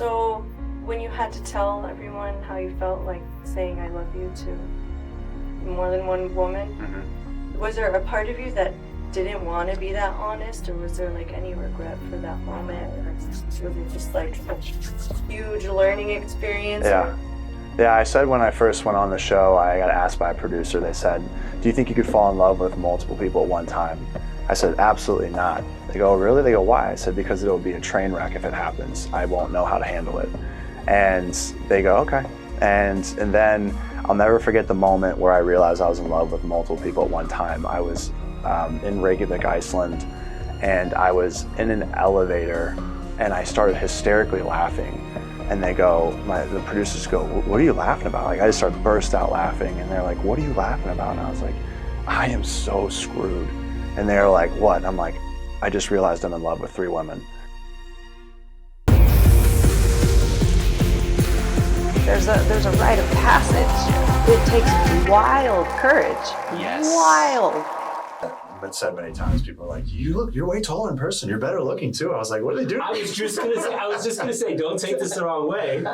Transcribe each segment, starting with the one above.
So when you had to tell everyone how you felt, like saying I love you to more than one woman, was there a part of you that didn't want to be that honest, or was there like any regret for that moment, or was it just like a huge learning experience? Yeah, I said when I first went on the show, I got asked by a producer, they said, do you think you could fall in love with multiple people at one time? I said, absolutely not. They go, really? They go, why? I said, because it'll be a train wreck if it happens. I won't know how to handle it. And they go, okay. And then I'll never forget the moment where I realized I was in love with multiple people at one time. I was in Reykjavik, Iceland, and I was in an elevator, and I started hysterically laughing. And they go, the producers go, what are you laughing about? Like, I just started burst out laughing, and they're like, what are you laughing about? And I was like, I am so screwed. And they're like, what? And I'm like, I just realized I'm in love with 3 women. There's a rite of passage. It takes wild courage. Yes. Wild. Been said many times. People are like, you're way taller in person. You're better looking too. I was like, what do they do? I was just gonna say, don't take this the wrong way.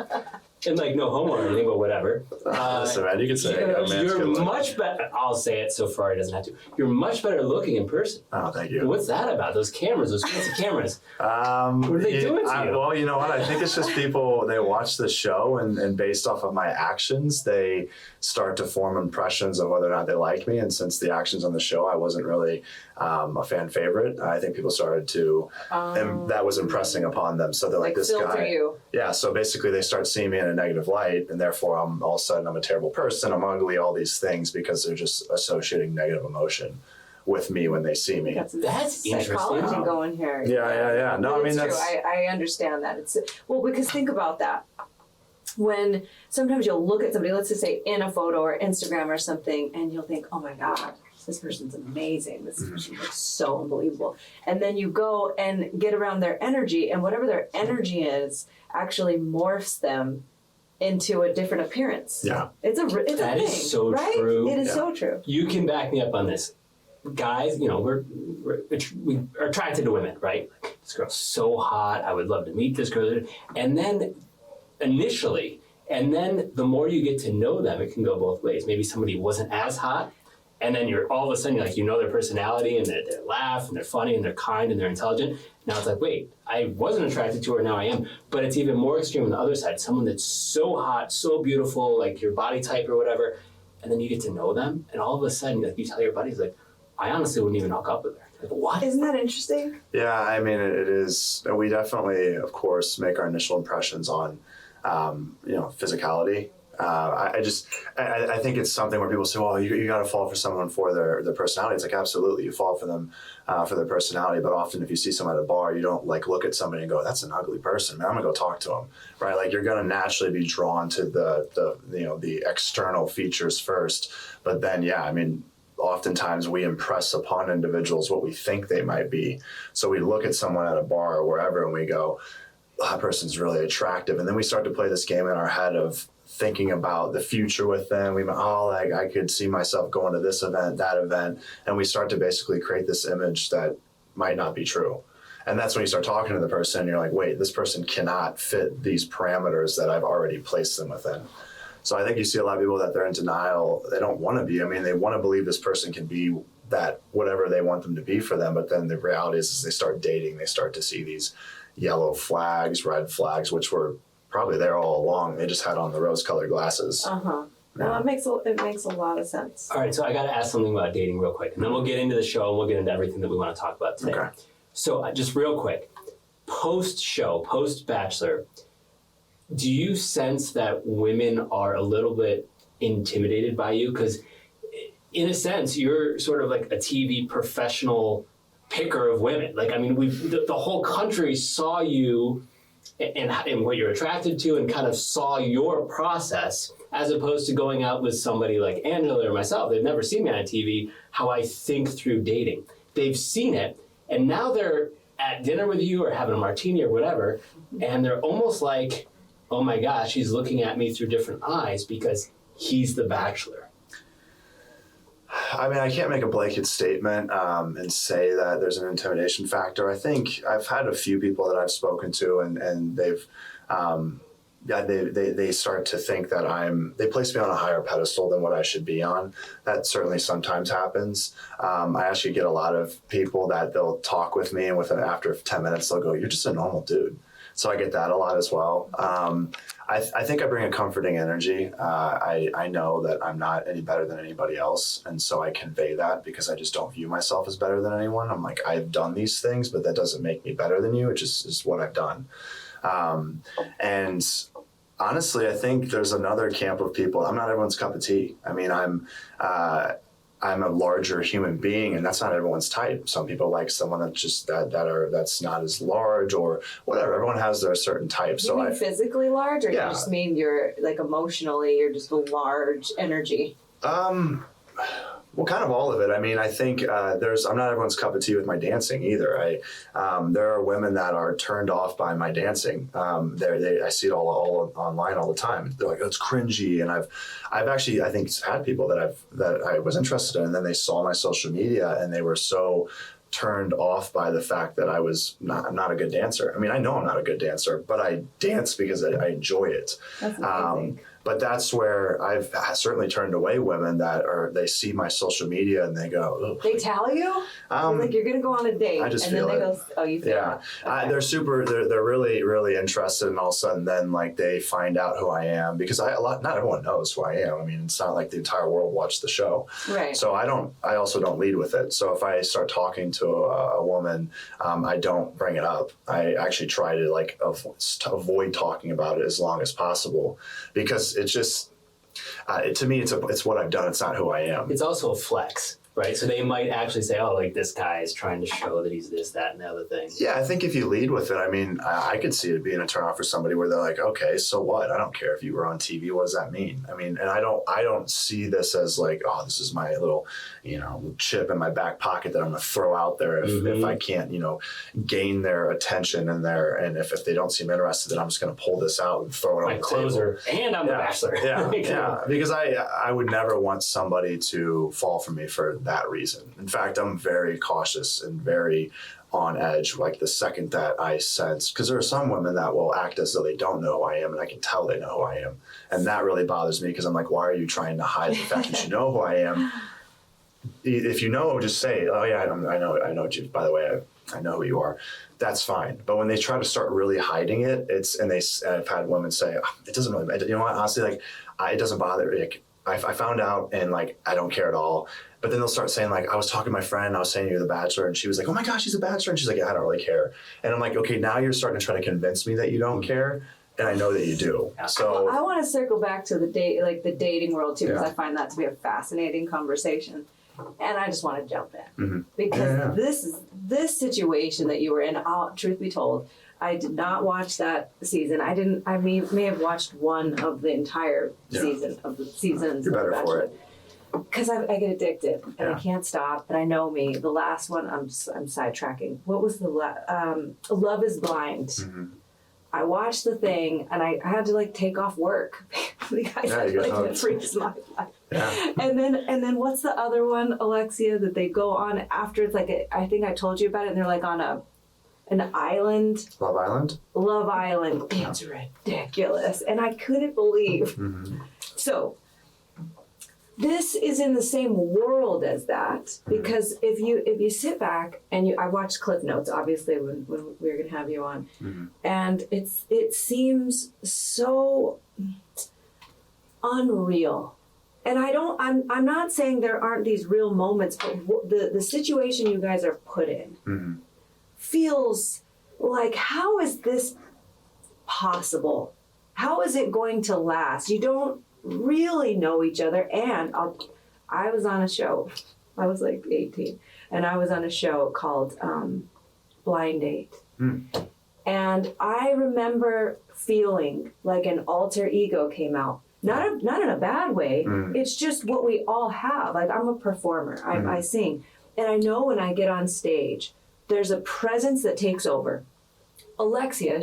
And like, no homo or anything, but whatever. Listen, man, you can say you're much better. I'll say it so Ferrari doesn't have to. You're much better looking in person. Oh, thank you. What's that about? Those cameras, those fancy cameras. What are they doing to you? Well, you know what? I think it's just people, they watch the show and based off of my actions, they start to form impressions of whether or not they like me. And since the actions on the show, I wasn't really a fan favorite. I think people started to, and that was impressing upon them. So they're like this guy. You. Yeah, so basically they start seeing me in a negative light, and therefore all of a sudden I'm a terrible person, I'm ugly, all these things, because they're just associating negative emotion with me when they see me. That's interesting. Psychology going here. Yeah. No, I mean, it's that's true. I understand that. Because think about that. When sometimes you'll look at somebody, let's just say in a photo or Instagram or something, and you'll think, oh my God, this person's amazing. This person looks so unbelievable. And then you go and get around their energy, and whatever their energy is actually morphs them into a different appearance. Yeah. It's a thing. That is so right? true. It is so true. You can back me up on this. Guys, we are attracted to women, right? This girl's so hot. I would love to meet this girl. And then initially, and then the more you get to know them, it can go both ways. Maybe somebody wasn't as hot, and then you're all of a sudden, you know their personality, and they laugh, and they're funny, and they're kind, and they're intelligent. Now it's like, wait, I wasn't attracted to her, now I am. But it's even more extreme on the other side. Someone that's so hot, so beautiful, like your body type or whatever, and then you get to know them, and all of a sudden, like, you tell your buddies, like, I honestly wouldn't even hook up with her. Like, what? Isn't that interesting? Yeah, I mean, it is. We definitely, of course, make our initial impressions on, physicality. I think it's something where people say, well, you got to fall for someone for their personality. It's like, absolutely, you fall for them for their personality. But often if you see someone at a bar, you don't like look at somebody and go, that's an ugly person, man, I'm gonna go talk to him, right? Like, you're gonna naturally be drawn to the external features first. But then, yeah, I mean, oftentimes we impress upon individuals what we think they might be. So we look at someone at a bar or wherever and we go, oh, that person's really attractive. And then we start to play this game in our head of thinking about the future with them. I could see myself going to this event, that event. And we start to basically create this image that might not be true. And that's when you start talking to the person and you're like, wait, this person cannot fit these parameters that I've already placed them within. So I think you see a lot of people that they're in denial. They don't want to be. I mean, they want to believe this person can be that whatever they want them to be for them. But then the reality is they start dating. They start to see these yellow flags, red flags, which were probably there all along. They just had on the rose-colored glasses. Uh-huh. Yeah. Well, it makes a lot of sense. All right, so I got to ask something about dating real quick, and then we'll get into the show, and we'll get into everything that we want to talk about today. Okay. So just real quick, post-show, post-Bachelor, do you sense that women are a little bit intimidated by you? Because in a sense, you're sort of like a TV professional picker of women. Like, I mean, the whole country saw you and what you're attracted to and kind of saw your process, as opposed to going out with somebody like Angela or myself. They've never seen me on TV, how I think through dating. They've seen it, and now they're at dinner with you or having a martini or whatever, and they're almost like, oh my gosh, he's looking at me through different eyes because he's the Bachelor. I mean, I can't make a blanket statement and say that there's an intimidation factor. I think I've had a few people that I've spoken to and they've yeah, they start to think that they place me on a higher pedestal than what I should be on. That certainly sometimes happens. I actually get a lot of people that they'll talk with me, and after 10 minutes, they'll go, "You're just a normal dude." So I get that a lot as well. I think I bring a comforting energy. I know that I'm not any better than anybody else. And so I convey that because I just don't view myself as better than anyone. I'm like, I've done these things, but that doesn't make me better than you. It just is what I've done. And honestly, I think there's another camp of people. I'm not everyone's cup of tea. I mean, I'm a larger human being, and that's not everyone's type. Some people like someone that's just that's not as large or whatever. Everyone has their certain type. You mean physically large, or Yeah. you just mean you're like emotionally, you're just a large energy? Well, kind of all of it. I mean, I think I'm not everyone's cup of tea with my dancing either. There are women that are turned off by my dancing. I see it all online all the time. They're like, "Oh, it's cringy," and I've actually, I think, had people that I was interested in, and then they saw my social media and they were so turned off by the fact that I'm not a good dancer. I mean, I know I'm not a good dancer, but I dance because I enjoy it. That's amazing. But that's where I've certainly turned away women they see my social media and they go, "Ugh." They tell you? Like you're going to go on a date. I just and feel then they it. go, oh, you feel Yeah. it. Okay. They're really, really interested, and all of a sudden then like they find out who I am, because not everyone knows who I am. I mean, it's not like the entire world watched the show. Right. So I also don't lead with it. So if I start talking to a woman, I don't bring it up. I actually try to avoid talking about it as long as possible, because it's just, to me, it's what I've done. It's not who I am. It's also a flex, right? So they might actually say, "Oh, like this guy is trying to show that he's this, that, and the other thing." Yeah, I think if you lead with it, I mean, I could see it being a turnoff for somebody where they're like, "Okay, so what? I don't care if you were on TV. What does that mean?" I mean, and I don't see this as like, "Oh, this is my little, chip in my back pocket that I'm going to throw out there if I can't, gain their attention and if they don't seem interested, then I'm just going to pull this out and throw it on My the closer, and I'm the Bachelor. Yeah, because I would never want somebody to fall for me for that reason. In fact, I'm very cautious and very on edge, like the second that I sense, because there are some women that will act as though they don't know who I am, and I can tell they know who I am. And that really bothers me, because I'm like, why are you trying to hide the fact that you know who I am? If you know, just say, "Oh yeah, I know you. By the way, I know who you are." That's fine. But when they try to start really hiding it, I've had women say, "Oh, it doesn't really matter." You know what? Honestly, it doesn't bother me. I found out, and I don't care at all. But then they'll start saying, I was talking to my friend, I was saying you're the Bachelor, and she was like, "Oh my gosh, she's a Bachelor," and she's like, "Yeah, I don't really care." And I'm like, okay, now you're starting to try to convince me that you don't care, and I know that you do. So I want to circle back to the dating world too, because Yeah. I find that to be a fascinating conversation, and I just want to jump in because Yeah. this situation that you were in. Truth be told, I did not watch that season. I may have watched one of the entire seasons of You're better of for Bachelor. it. Because I get addicted and I Yeah. can't stop. And I know me. The last one, I'm sidetracking. What was the Love Is Blind? Mm-hmm. I watched the thing and I had to take off work. The guys had you to get hooked. freeze my life. Yeah. And then what's the other one, Alexia, that they go on after? It's I think I told you about it. And they're on an island. Love Island? Love Island. It's ridiculous. And I couldn't believe. Mm-hmm. So this is in the same world as that, because if you sit back and I watched Cliff Notes, obviously when we were going to have you on, and it seems so unreal. And I'm not saying there aren't these real moments, but the situation you guys are put in feels like, how is this possible? How is it going to last? You don't really know each other. And I was on a show, I was 18, and I was on a show called Blind Date. And I remember feeling like an alter ego came out. Not in a bad way. It's just what we all have. I'm a performer. I sing. And I know when I get on stage, there's a presence that takes over. Alexia,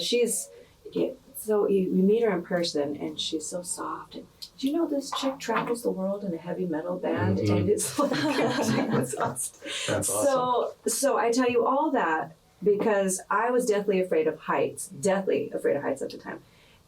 so you meet her in person, and she's so soft. And do you know this chick travels the world in a heavy metal band? And it's That's awesome. So I tell you all that because I was deathly afraid of heights at the time.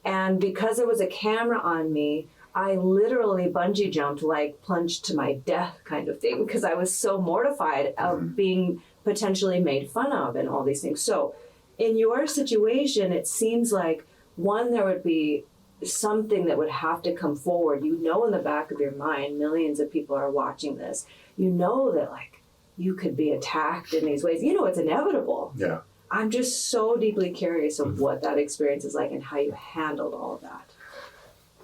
And because there was a camera on me, I literally bungee jumped, like plunged to my death kind of thing, because I was so mortified of being potentially made fun of and all these things. So in your situation, it seems like, one, there would be something that would have to come forward. You know, in the back of your mind, millions of people are watching this. You know that, like, you could be attacked in these ways. You know, it's inevitable. Yeah. I'm just so deeply curious of what that experience is like and how you handled all of that.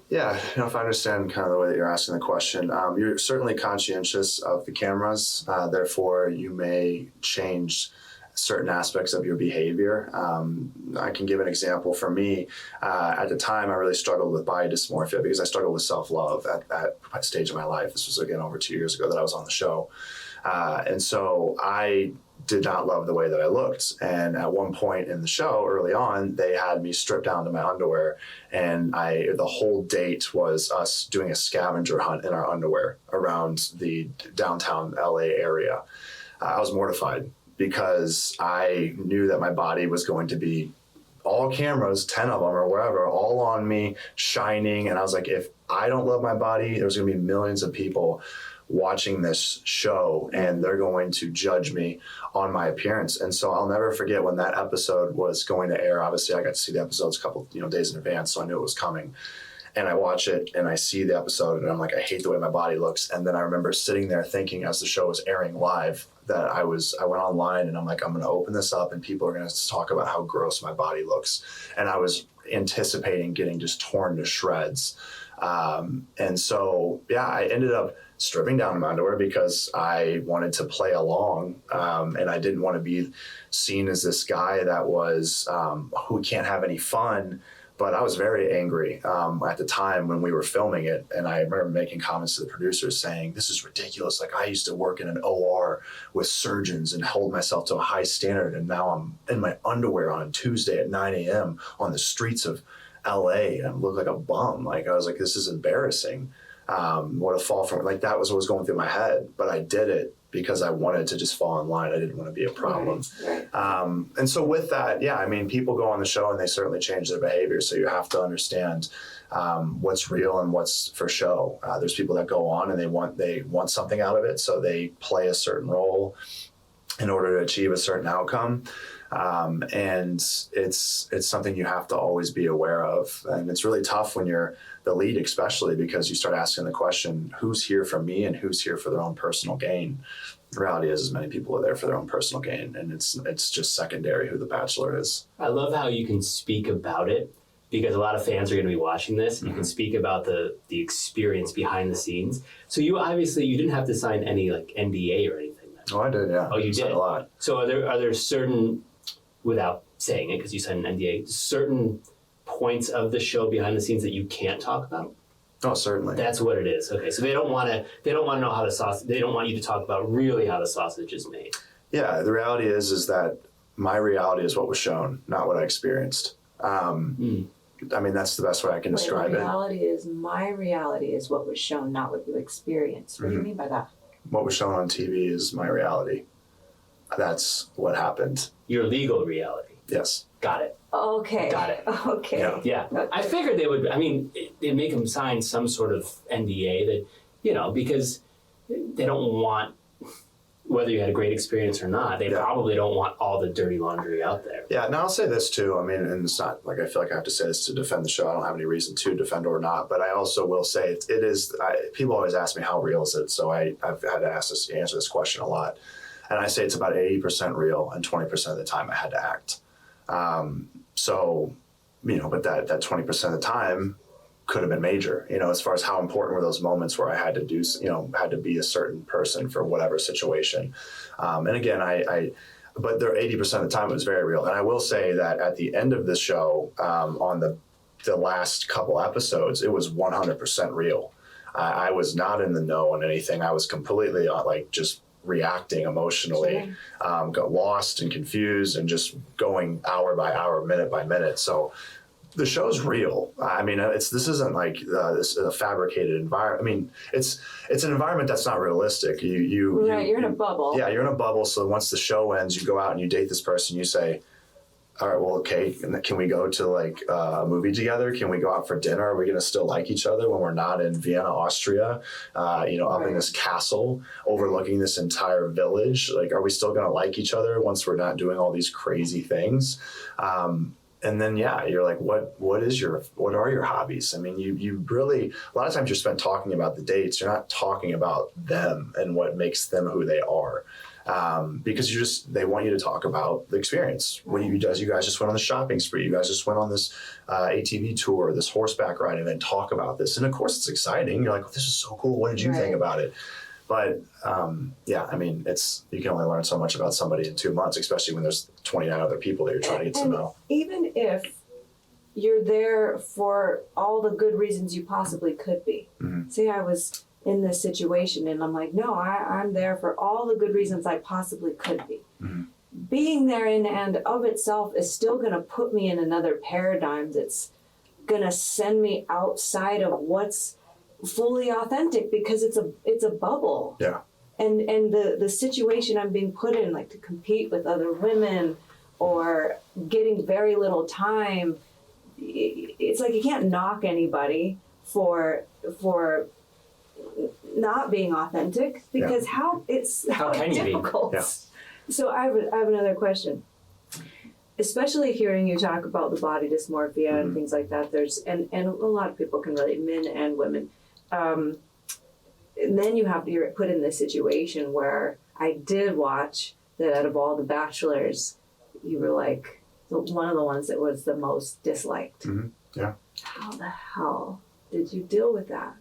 Yeah, if I understand kind of the way that you're asking the question, you're certainly conscientious of the cameras. Therefore, you may change certain aspects of your behavior. I can give an example. For me, at the time, I really struggled with body dysmorphia because I struggled with self-love at that stage of my life. This was, again, over 2 years ago that I was on the show. And so I did not love the way that I looked. And at one point in the show, early on, they had me stripped down to my underwear. And the whole date was us doing a scavenger hunt in our underwear around the downtown LA area. I was mortified because I knew that my body was going to be all cameras, 10 of them or wherever, all on me, shining. And I was like, if I don't love my body, there's going to be millions of people watching this show and they're going to judge me on my appearance. And so I'll never forget when that episode was going to air. Obviously, I got to see the episodes a couple days in advance, so I knew it was coming. And I watch it and I see the episode and I'm like, I hate the way my body looks. And then I remember sitting there thinking, as the show was airing live, that I went online and I'm like, I'm going to open this up and people are going to talk about how gross my body looks. And I was anticipating getting just torn to shreds. And so, yeah, I ended up stripping down my underwear because I wanted to play along. And I didn't want to be seen as this guy that was, who can't have any fun. But I was very angry at the time when we were filming it. And I remember making comments to the producers saying, this is ridiculous. Like, I used to work in an OR with surgeons and hold myself to a high standard. And now I'm in my underwear on a Tuesday at 9 a.m. on the streets of LA and I look like a bum. Like, I was like, this is embarrassing. What a fall from, like, that was what was going through my head. But I did it because I wanted to just fall in line. I didn't want to be a problem. Right. And so with that, yeah, I mean, people go on the show and they certainly change their behavior. So you have to understand what's real and what's for show. There's people that go on and they want something out of it. So they play a certain role in order to achieve a certain outcome. And it's something you have to always be aware of. And it's really tough when you're the lead, especially because you start asking the question, who's here for me and who's here for their own personal gain? The reality is many people are there for their own personal gain, and it's just secondary who the Bachelor is. I love how you can speak about it because a lot of fans are going to be watching this. And you can speak about the experience behind the scenes. So you didn't have to sign any like NDA or anything. Oh, I did, yeah. Oh, you did? A lot. So are there certain, without saying it because you signed an NDA, certain points of the show behind the scenes that you can't talk about? Oh, certainly. That's what it is. Okay, so they don't want to know how the sausage. They don't want you to talk about really how the sausage is made. Yeah, the reality is that my reality is what was shown, not what I experienced. I mean, that's the best way I can describe it. My reality is what was shown, not what you experienced. What do you mean by that? What was shown on TV is my reality. That's what happened. Your legal reality. Yes. Got it. Okay. Got it. Okay. Yeah. Okay. I figured they would. I mean, they'd make them sign some sort of NDA that, because they don't want, whether you had a great experience or not, they probably don't want all the dirty laundry out there. Yeah. Now I'll say this too. I mean, and it's not like I feel like I have to say this to defend the show. I don't have any reason to defend or not, but I also will say it is. People always ask me how real is it, so I've had to answer this question a lot, and I say it's about 80% real, and 20% of the time I had to act. But that 20% of the time could have been major, as far as how important were those moments where I had to do, had to be a certain person for whatever situation. And again, but there 80% of the time it was very real. And I will say that at the end of the show, on the last couple episodes, it was 100% real. I was not in the know on anything. I was completely just reacting emotionally, got lost and confused and just going hour by hour, minute by minute. So the show's real. I mean, this isn't like this a fabricated environment. I mean, it's an environment that's not realistic. You're in a bubble. Yeah, you're in a bubble. So once the show ends, you go out and you date this person. You say, all right, well, okay, can we go to like a movie together? Can we go out for dinner? Are we going to still like each other when we're not in Vienna, Austria, up in this castle overlooking this entire village? Like, are we still going to like each other once we're not doing all these crazy things? And then, you're like, what are your hobbies? I mean, you really, a lot of times you're spent talking about the dates. You're not talking about them and what makes them who they are. Because they want you to talk about the experience. You guys just went on the shopping spree. You guys just went on this ATV tour, this horseback riding, and then talk about this. And of course, it's exciting. You're like, this is so cool. What did you think about it? But I mean, you can only learn so much about somebody in 2 months, especially when there's 29 other people that you're trying to get to know. Even if you're there for all the good reasons you possibly could be. Mm-hmm. Say I was in this situation and I'm like, no, I'm there for all the good reasons I possibly could be. Mm-hmm. Being there in and of itself is still going to put me in another paradigm that's going to send me outside of what's fully authentic, because it's a bubble. Yeah. And the situation I'm being put in, like to compete with other women or getting very little time, it's like you can't knock anybody for not being authentic, because how can you difficult. be? Yeah. So I have another question. Especially hearing you talk about the body dysmorphia and things like that, and a lot of people can relate, men and women. And then you're put in this situation where I did watch that out of all the Bachelors, you were like one of the ones that was the most disliked. Mm-hmm. Yeah. How the hell did you deal with that?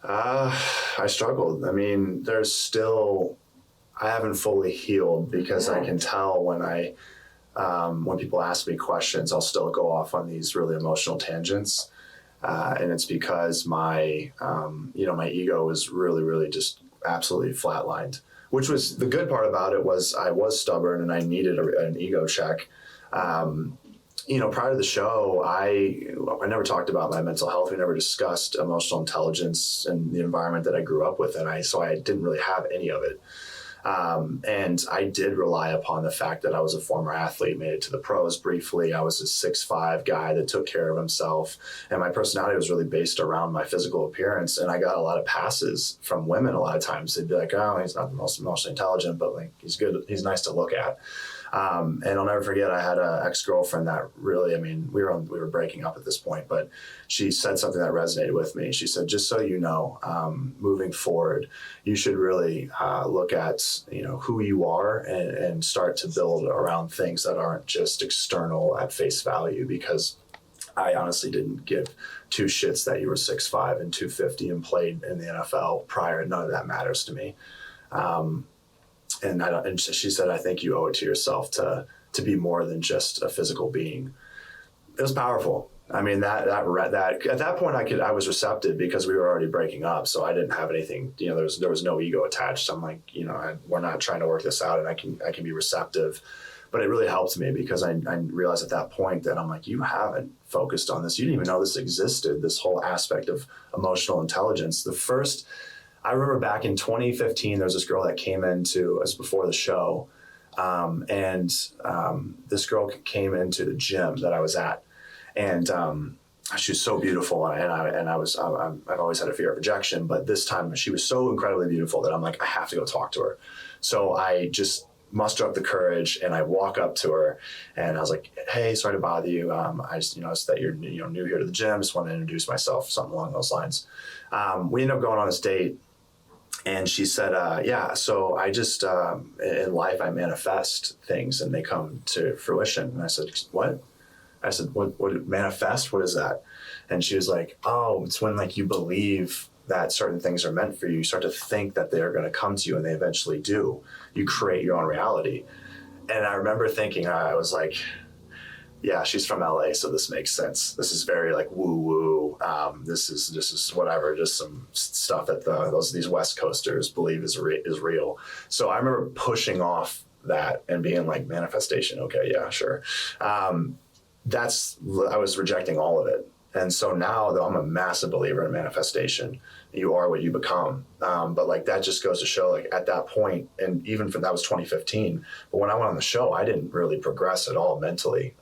I struggled. I mean, I haven't fully healed, because I can tell when people ask me questions, I'll still go off on these really emotional tangents. And it's because my ego was really, really just absolutely flatlined, which was the good part about it. Was I was stubborn and I needed an ego check. Prior to the show, I never talked about my mental health. We never discussed emotional intelligence and the environment that I grew up with. So I didn't really have any of it. And I did rely upon the fact that I was a former athlete, made it to the pros briefly. I was a 6'5" guy that took care of himself. And my personality was really based around my physical appearance. And I got a lot of passes from women a lot of times. They'd be like, oh, he's not the most emotionally intelligent, but like he's good. He's nice to look at. And I'll never forget, I had an ex-girlfriend that really, I mean, we were breaking up at this point, but she said something that resonated with me. She said, just so you know, moving forward, you should really look at, who you are and start to build around things that aren't just external at face value, because I honestly didn't give two shits that you were 6'5" and 250 and played in the NFL prior. None of that matters to me. And she said, I think you owe it to yourself to be more than just a physical being. It was powerful. I mean, that at that point I was receptive, because we were already breaking up. So I didn't have anything, there was no ego attached. I'm like, we're not trying to work this out, and I can be receptive. But it really helped me, because I realized at that point that I'm like, you haven't focused on this. You didn't even know this existed, this whole aspect of emotional intelligence. I remember back in 2015, there was this girl that came into us before the show. And this girl came into the gym that I was at. And she was so beautiful. I've always had a fear of rejection. But this time she was so incredibly beautiful that I'm like, I have to go talk to her. So I just muster up the courage and I walk up to her and I was like, hey, sorry to bother you. I just noticed that you're new here to the gym. Just want to introduce myself, something along those lines. We ended up going on this date. And she said, so I just, in life, I manifest things and they come to fruition. And I said, what? I said, what manifest? What is that? And she was like, oh, it's when like you believe that certain things are meant for you. You start to think that they're going to come to you, and they eventually do. You create your own reality. And I remember thinking, I was like, yeah, she's from LA, so this makes sense. This is very like woo-woo. This is whatever, just some stuff that these West Coasters believe is real. So I remember pushing off that and being like, manifestation, okay, yeah, sure. I was rejecting all of it. And so now, though, I'm a massive believer in manifestation. You are what you become. But like that just goes to show, like at that point, and even that was 2015. But when I went on the show, I didn't really progress at all mentally.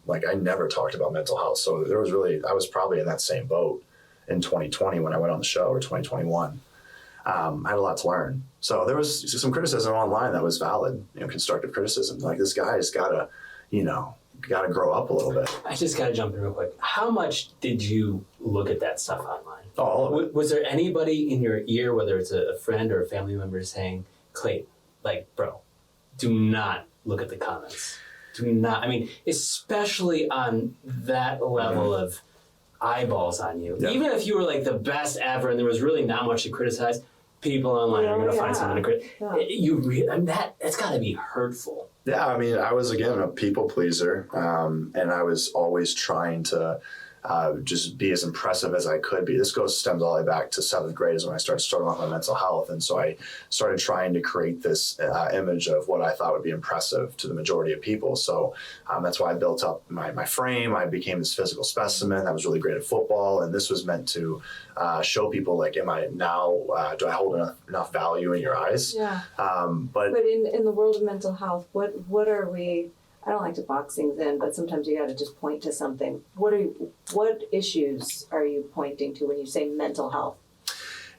Like I never talked about mental health. So I was probably in that same boat in 2020 when I went on the show, or 2021. I had a lot to learn. So there was some criticism online that was valid, constructive criticism. Like this guy's gotta grow up a little bit. I just got to jump in real quick. How much did you look at that stuff online? Oh, all of it. Was there anybody in your ear, whether it's a friend or a family member, saying, Clayton, like, bro, do not look at the comments. Do not. I mean, especially on that level of eyeballs on you. Yeah. Even if you were like the best ever and there was really not much to criticize, people online are going to find something to criticize. That's got to be hurtful. Yeah, I mean, I was, again, a people pleaser, and I was always trying to just be as impressive as I could be. This stems all the way back to 7th grade is when I started struggling with my mental health. And so I started trying to create this image of what I thought would be impressive to the majority of people. So that's why I built up my frame. I became this physical specimen that was really great at football. And this was meant to show people, like, do I hold enough value in your eyes? Yeah. But in the world of mental health, what are we... I don't like to box things in, but sometimes you got to just point to something. What issues are you pointing to when you say mental health?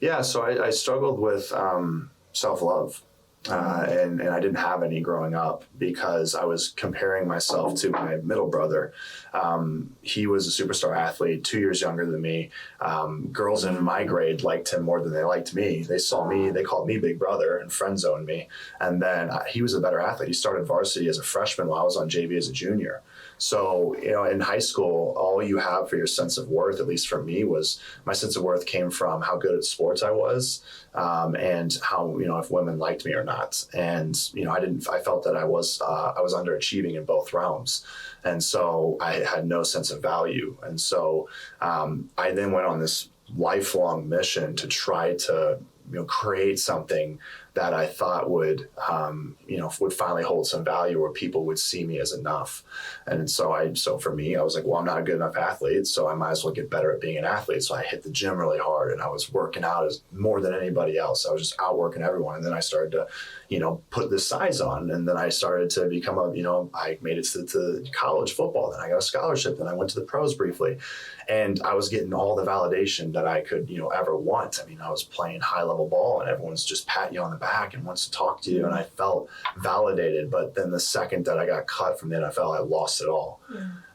Yeah, so I struggled with self-love, and I didn't have any growing up because I was comparing myself to my middle brother. He was a superstar athlete, 2 years younger than me. Girls in my grade liked him more than they liked me. They saw me, they called me big brother and friend zoned me. And then he was a better athlete. He started varsity as a freshman while I was on JV as a junior. So, in high school, all you have for your sense of worth, at least for me, was my sense of worth came from how good at sports I was, and how, if women liked me or not. And, I felt that I was underachieving in both realms. And so I had no sense of value. And so I then went on this lifelong mission to try to, create something that I thought would finally hold some value, where people would see me as enough. And so for me, I was like, well, I'm not a good enough athlete, so I might as well get better at being an athlete. So I hit the gym really hard, and I was working out as more than anybody else. I was just outworking everyone. And then I started to, put this size on, and then I started to become I made it to college football. Then I got a scholarship. Then I went to the pros briefly, and I was getting all the validation that I could, ever want. I mean, I was playing high level ball, and everyone's just patting you on the back and wants to talk to you. And I felt validated. But then the second that I got cut from the NFL, I lost it all.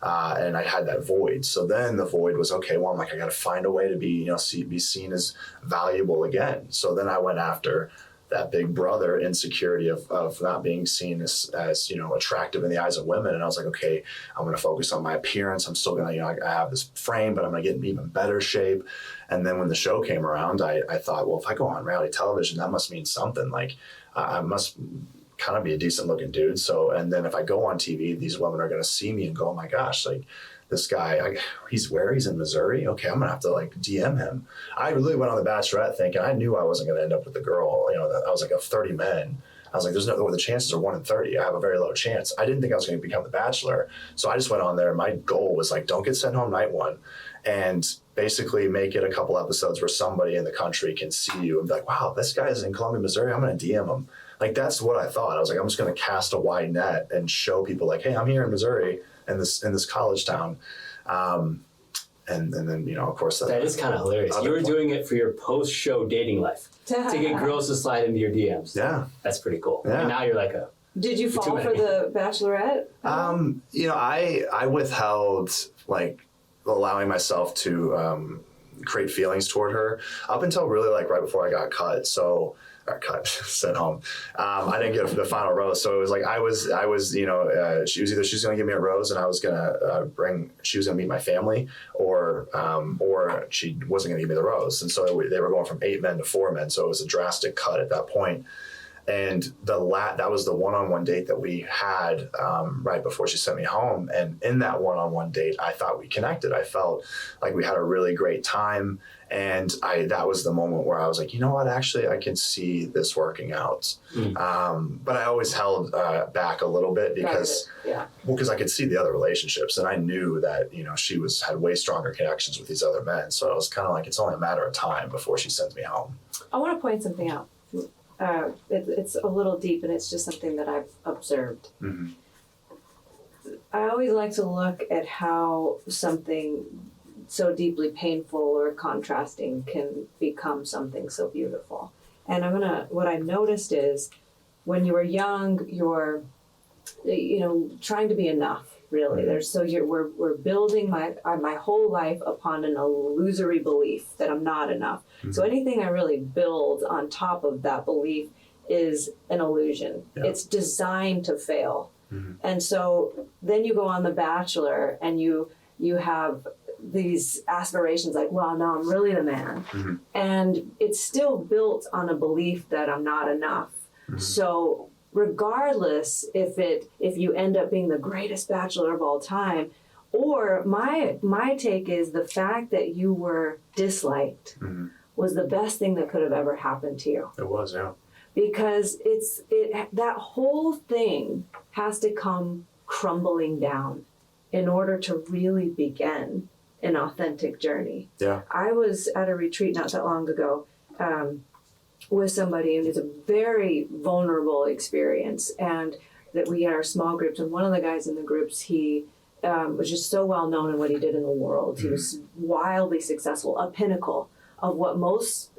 And I had that void. So then the void was, okay, well, I'm like, I got to find a way to be, be seen as valuable again. So then I went after that big brother insecurity of not being seen as attractive in the eyes of women. And I was like, okay, I'm going to focus on my appearance. I'm still going to, I have this frame, but I'm going to get in even better shape. And then when the show came around, I thought, well, if I go on reality television, that must mean something. Like I must kind of be a decent looking dude. So, and then if I go on TV, these women are going to see me and go, oh my gosh, like, this guy, he's in Missouri. Okay, I'm gonna have to DM him. I really went on the Bachelorette thinking I knew I wasn't gonna end up with the girl. I was like, of 30 men, I was like, the chances are 1 in 30. I have a very low chance. I didn't think I was gonna become the Bachelor. So I just went on there. My goal was don't get sent home night one, and basically make it a couple episodes where somebody in the country can see you and be like, wow, this guy's in Columbia, Missouri. I'm gonna DM him. That's what I thought. I was like, I'm just gonna cast a wide net and show people hey, I'm here in Missouri, in this college town, and then of course that is kind of hilarious. You were doing it for your post-show dating life to get girls to slide into your DMs. Yeah, that's pretty cool. Yeah. And now you're like Did you fall for the Bachelorette? I withheld allowing myself to create feelings toward her up until really right before I got cut. So. Sent home. I didn't get the final rose, so it was she was going to give me a rose, and I was going to she was going to meet my family, or she wasn't going to give me the rose. And so they were going from 8 men to 4 men, so it was a drastic cut at that point. And that was the one-on-one date that we had right before she sent me home. And in that one-on-one date, I thought we connected. I felt like we had a really great time. And that was the moment where I was like, you know what, actually, I can see this working out. But I always held back a little bit because I could see the other relationships. And I knew that, she had way stronger connections with these other men. So I was kind of like, it's only a matter of time before she sends me home. I want to point something out. It's a little deep, and it's just something that I've observed. Mm-hmm. I always like to look at how something so deeply painful or contrasting can become something so beautiful. And what I've noticed is when you were young, you're, trying to be enough, really. We're building my whole life upon an illusory belief that I'm not enough. Mm-hmm. So anything I really build on top of that belief is an illusion. Yeah. It's designed to fail. Mm-hmm. And so then you go on The Bachelor and you have these aspirations like, well, no, I'm really the man. Mm-hmm. And it's still built on a belief that I'm not enough. Mm-hmm. So regardless if you end up being the greatest bachelor of all time, or my take is the fact that you were disliked mm-hmm. was the best thing that could have ever happened to you. It was, yeah. Because that whole thing has to come crumbling down in order to really begin an authentic journey. Yeah. I was at a retreat not that long ago with somebody, and it's a very vulnerable experience. And that we had our small groups, and one of the guys in the groups, he was just so well known in what he did in the world. Mm-hmm. He was wildly successful, a pinnacle of what most,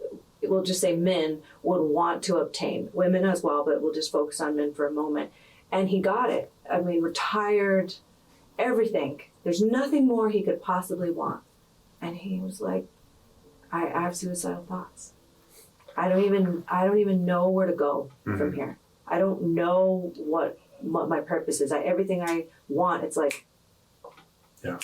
we'll just say men, would want to obtain. Women as well, but we'll just focus on men for a moment. And he got it. I mean, retired, everything. There's nothing more he could possibly want. And he was like, I have suicidal thoughts. I don't even know where to go mm-hmm. from here. I don't know what my purpose is. Everything I want, it's like, yeah.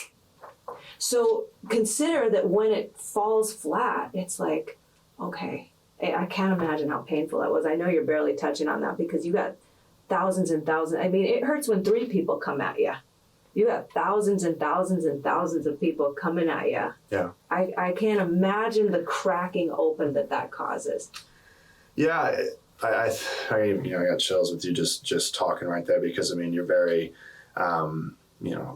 So consider that when it falls flat, it's like, okay, I can't imagine how painful that was. I know you're barely touching on that because you got thousands and thousands. I mean, it hurts when 3 people come at you. You got thousands and thousands and thousands of people coming at you. Yeah. I can't imagine the cracking open that causes. Yeah, I got chills with you just talking right there because, I mean, you're very,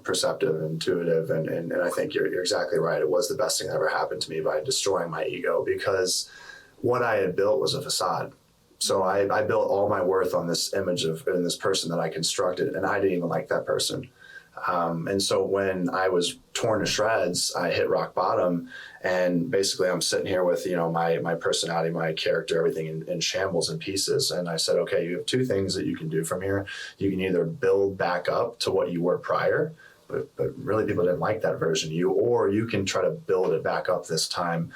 perceptive, intuitive, and I think you're exactly right. It was the best thing that ever happened to me by destroying my ego because what I had built was a facade. So I built all my worth on this image in this person that I constructed, and I didn't even like that person. And so when I was torn to shreds, I hit rock bottom, and basically I'm sitting here with, my personality, my character, everything in shambles and pieces. And I said, okay, you have 2 things that you can do from here. You can either build back up to what you were prior, but really people didn't like that version of you, or you can try to build it back up this time,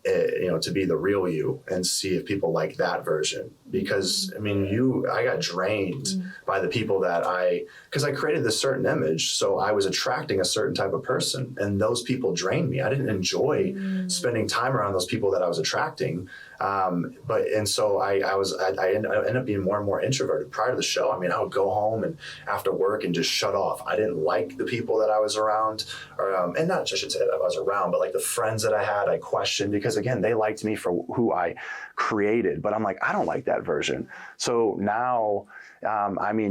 to be the real you and see if people like that version. Because, I mean, I got drained by the people because I created this certain image. So I was attracting a certain type of person, and those people drained me. I didn't enjoy spending time around those people that I was attracting. So I ended up being more and more introverted prior to the show. I mean, I would go home and after work and just shut off. I didn't like the people that I was around, and not, I should say that I was around, but like the friends that I had, I questioned because again, they liked me for who I created, but I'm like, I don't like that version. So now,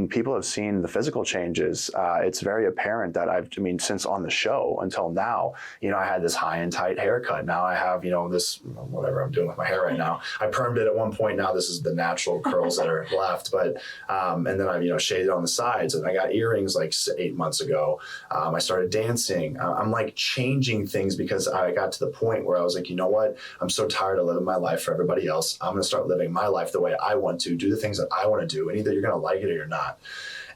people have seen the physical changes. It's very apparent that since on the show until now, I had this high and tight haircut. Now I have, this, whatever I'm doing with my hair right now. I permed it at one point. Now this is the natural curls that are left. But, and then I've, shaded on the sides, and I got earrings like 8 months ago. I started dancing. I'm like changing things because I got to the point where I was like, you know what? I'm so tired of living my life for everybody else. I'm going to start living my life the way I want to, do the things that I want to do. And either you're going to like it or you're not.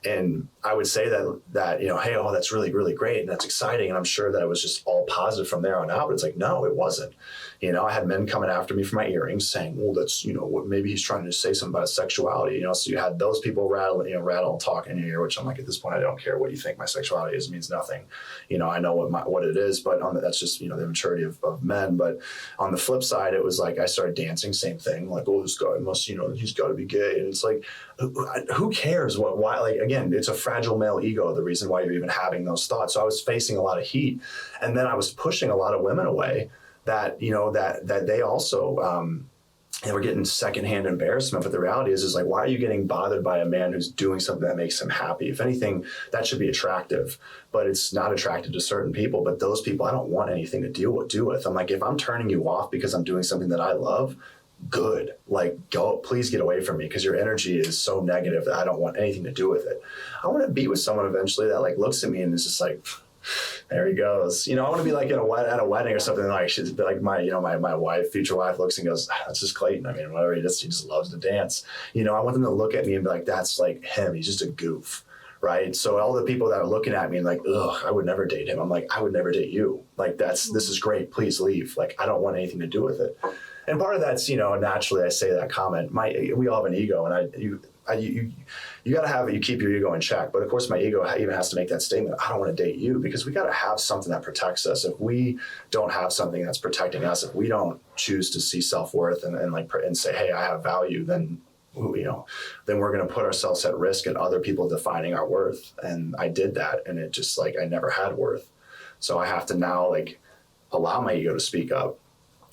And I would say that, you know, hey, oh, that's really, really great. And that's exciting. And I'm sure that it was just all positive from there on out. But it's like, no, it wasn't. You know, I had men coming after me for my earrings saying, well, that's, you know, maybe he's trying to say something about his sexuality. You know, so you had those people rattle and talk in your ear, which I'm like, at this point, I don't care what you think my sexuality is. It means nothing. You know, I know what it is, but that's just, you know, the maturity of men. But on the flip side, it was like I started dancing, same thing. Like, oh, this guy must, you know, he's got to be gay. And it's like, who cares why? Like, again, it's a fragile male ego, the reason why you're even having those thoughts. So I was facing a lot of heat, and then I was pushing a lot of women away that, you know, that they also, they were getting secondhand embarrassment. But the reality is like, why are you getting bothered by a man who's doing something that makes him happy? If anything, that should be attractive, but it's not attractive to certain people. But those people, I don't want anything to do with. I'm like, if I'm turning you off because I'm doing something that I love, good. Like, please get away from me, because your energy is so negative that I don't want anything to do with it. I want to be with someone eventually that like looks at me and is just like, there he goes. You know, I want to be like at a wedding or something, like she's like my wife, future wife, looks and goes, that's just Clayton. I mean, whatever, he just loves to dance. You know, I want them to look at me and be like, that's like him. He's just a goof. Right. So all the people that are looking at me and like, ugh, I would never date him. I'm like, I would never date you. Like, this is great. Please leave. Like, I don't want anything to do with it. And part of that's, you know, naturally I say that comment. We all have an ego, and you got to have it. You keep your ego in check. But of course, my ego even has to make that statement. I don't want to date you, because we got to have something that protects us. If we don't have something that's protecting us, if we don't choose to see self-worth and say, hey, I have value, then, you know, then we're going to put ourselves at risk and other people defining our worth. And I did that, and it just like I never had worth. So I have to now like allow my ego to speak up.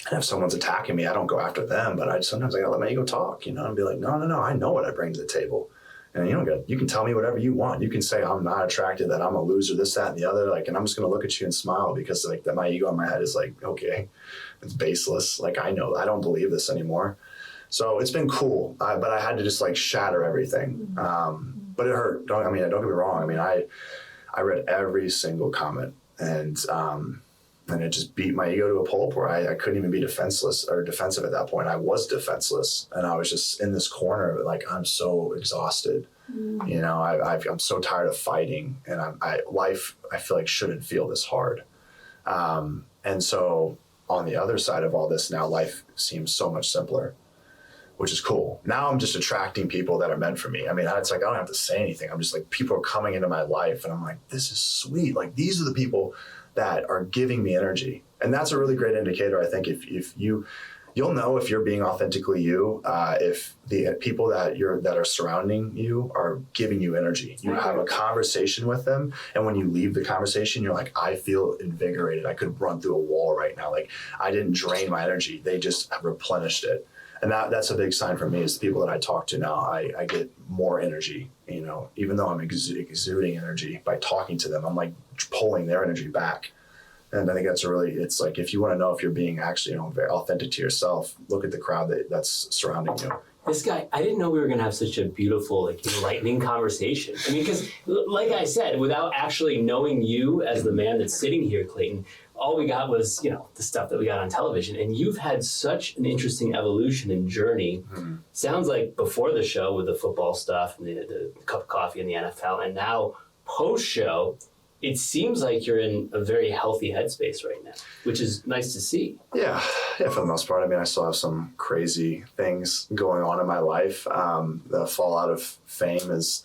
And if someone's attacking me, I don't go after them, but sometimes I gotta let my ego talk, you know, and be like, no, I know what I bring to the table. And you can tell me whatever you want. You can say I'm not attracted, that I'm a loser, this, that, and the other. Like, and I'm just gonna look at you and smile, because like that my ego in my head is like, okay, it's baseless. Like, I know, I don't believe this anymore. So it's been cool, but I had to just like shatter everything. But it hurt. Don't get me wrong. I mean, I read every single comment, and it just beat my ego to a pulp where I couldn't even be defensive at that point. I was defenseless, and I was just in this corner, like, I'm so exhausted. You know, I'm so tired of fighting, and life, I feel like, shouldn't feel this hard. And so on the other side of all this, now life seems so much simpler, which is cool. Now I'm just attracting people that are meant for me. I mean, it's like, I don't have to say anything. I'm just like, people are coming into my life, and I'm like, this is sweet. Like, these are the people that are giving me energy. And that's a really great indicator, I think, if you'll know if you're being authentically you, if the people that are surrounding you are giving you energy. You have a conversation with them, and when you leave the conversation, you're like, I feel invigorated. I could run through a wall right now. Like, I didn't drain my energy. They just replenished it. And that's a big sign for me, is the people that I talk to now, I get more energy, you know, even though I'm exuding energy by talking to them, I'm like pulling their energy back. And I think it's like, if you want to know if you're being actually, you know, very authentic to yourself, look at the crowd that's surrounding you. This guy, I didn't know we were going to have such a beautiful, like, enlightening conversation. I mean, because like I said, without actually knowing you as the man that's sitting here, Clayton, all we got was, you know, the stuff that we got on television. And you've had such an interesting evolution and journey. Mm-hmm. Sounds like before the show with the football stuff and the cup of coffee in the NFL, and now post-show, it seems like you're in a very healthy headspace right now, which is nice to see. Yeah, for the most part. I mean, I still have some crazy things going on in my life. The fallout of fame is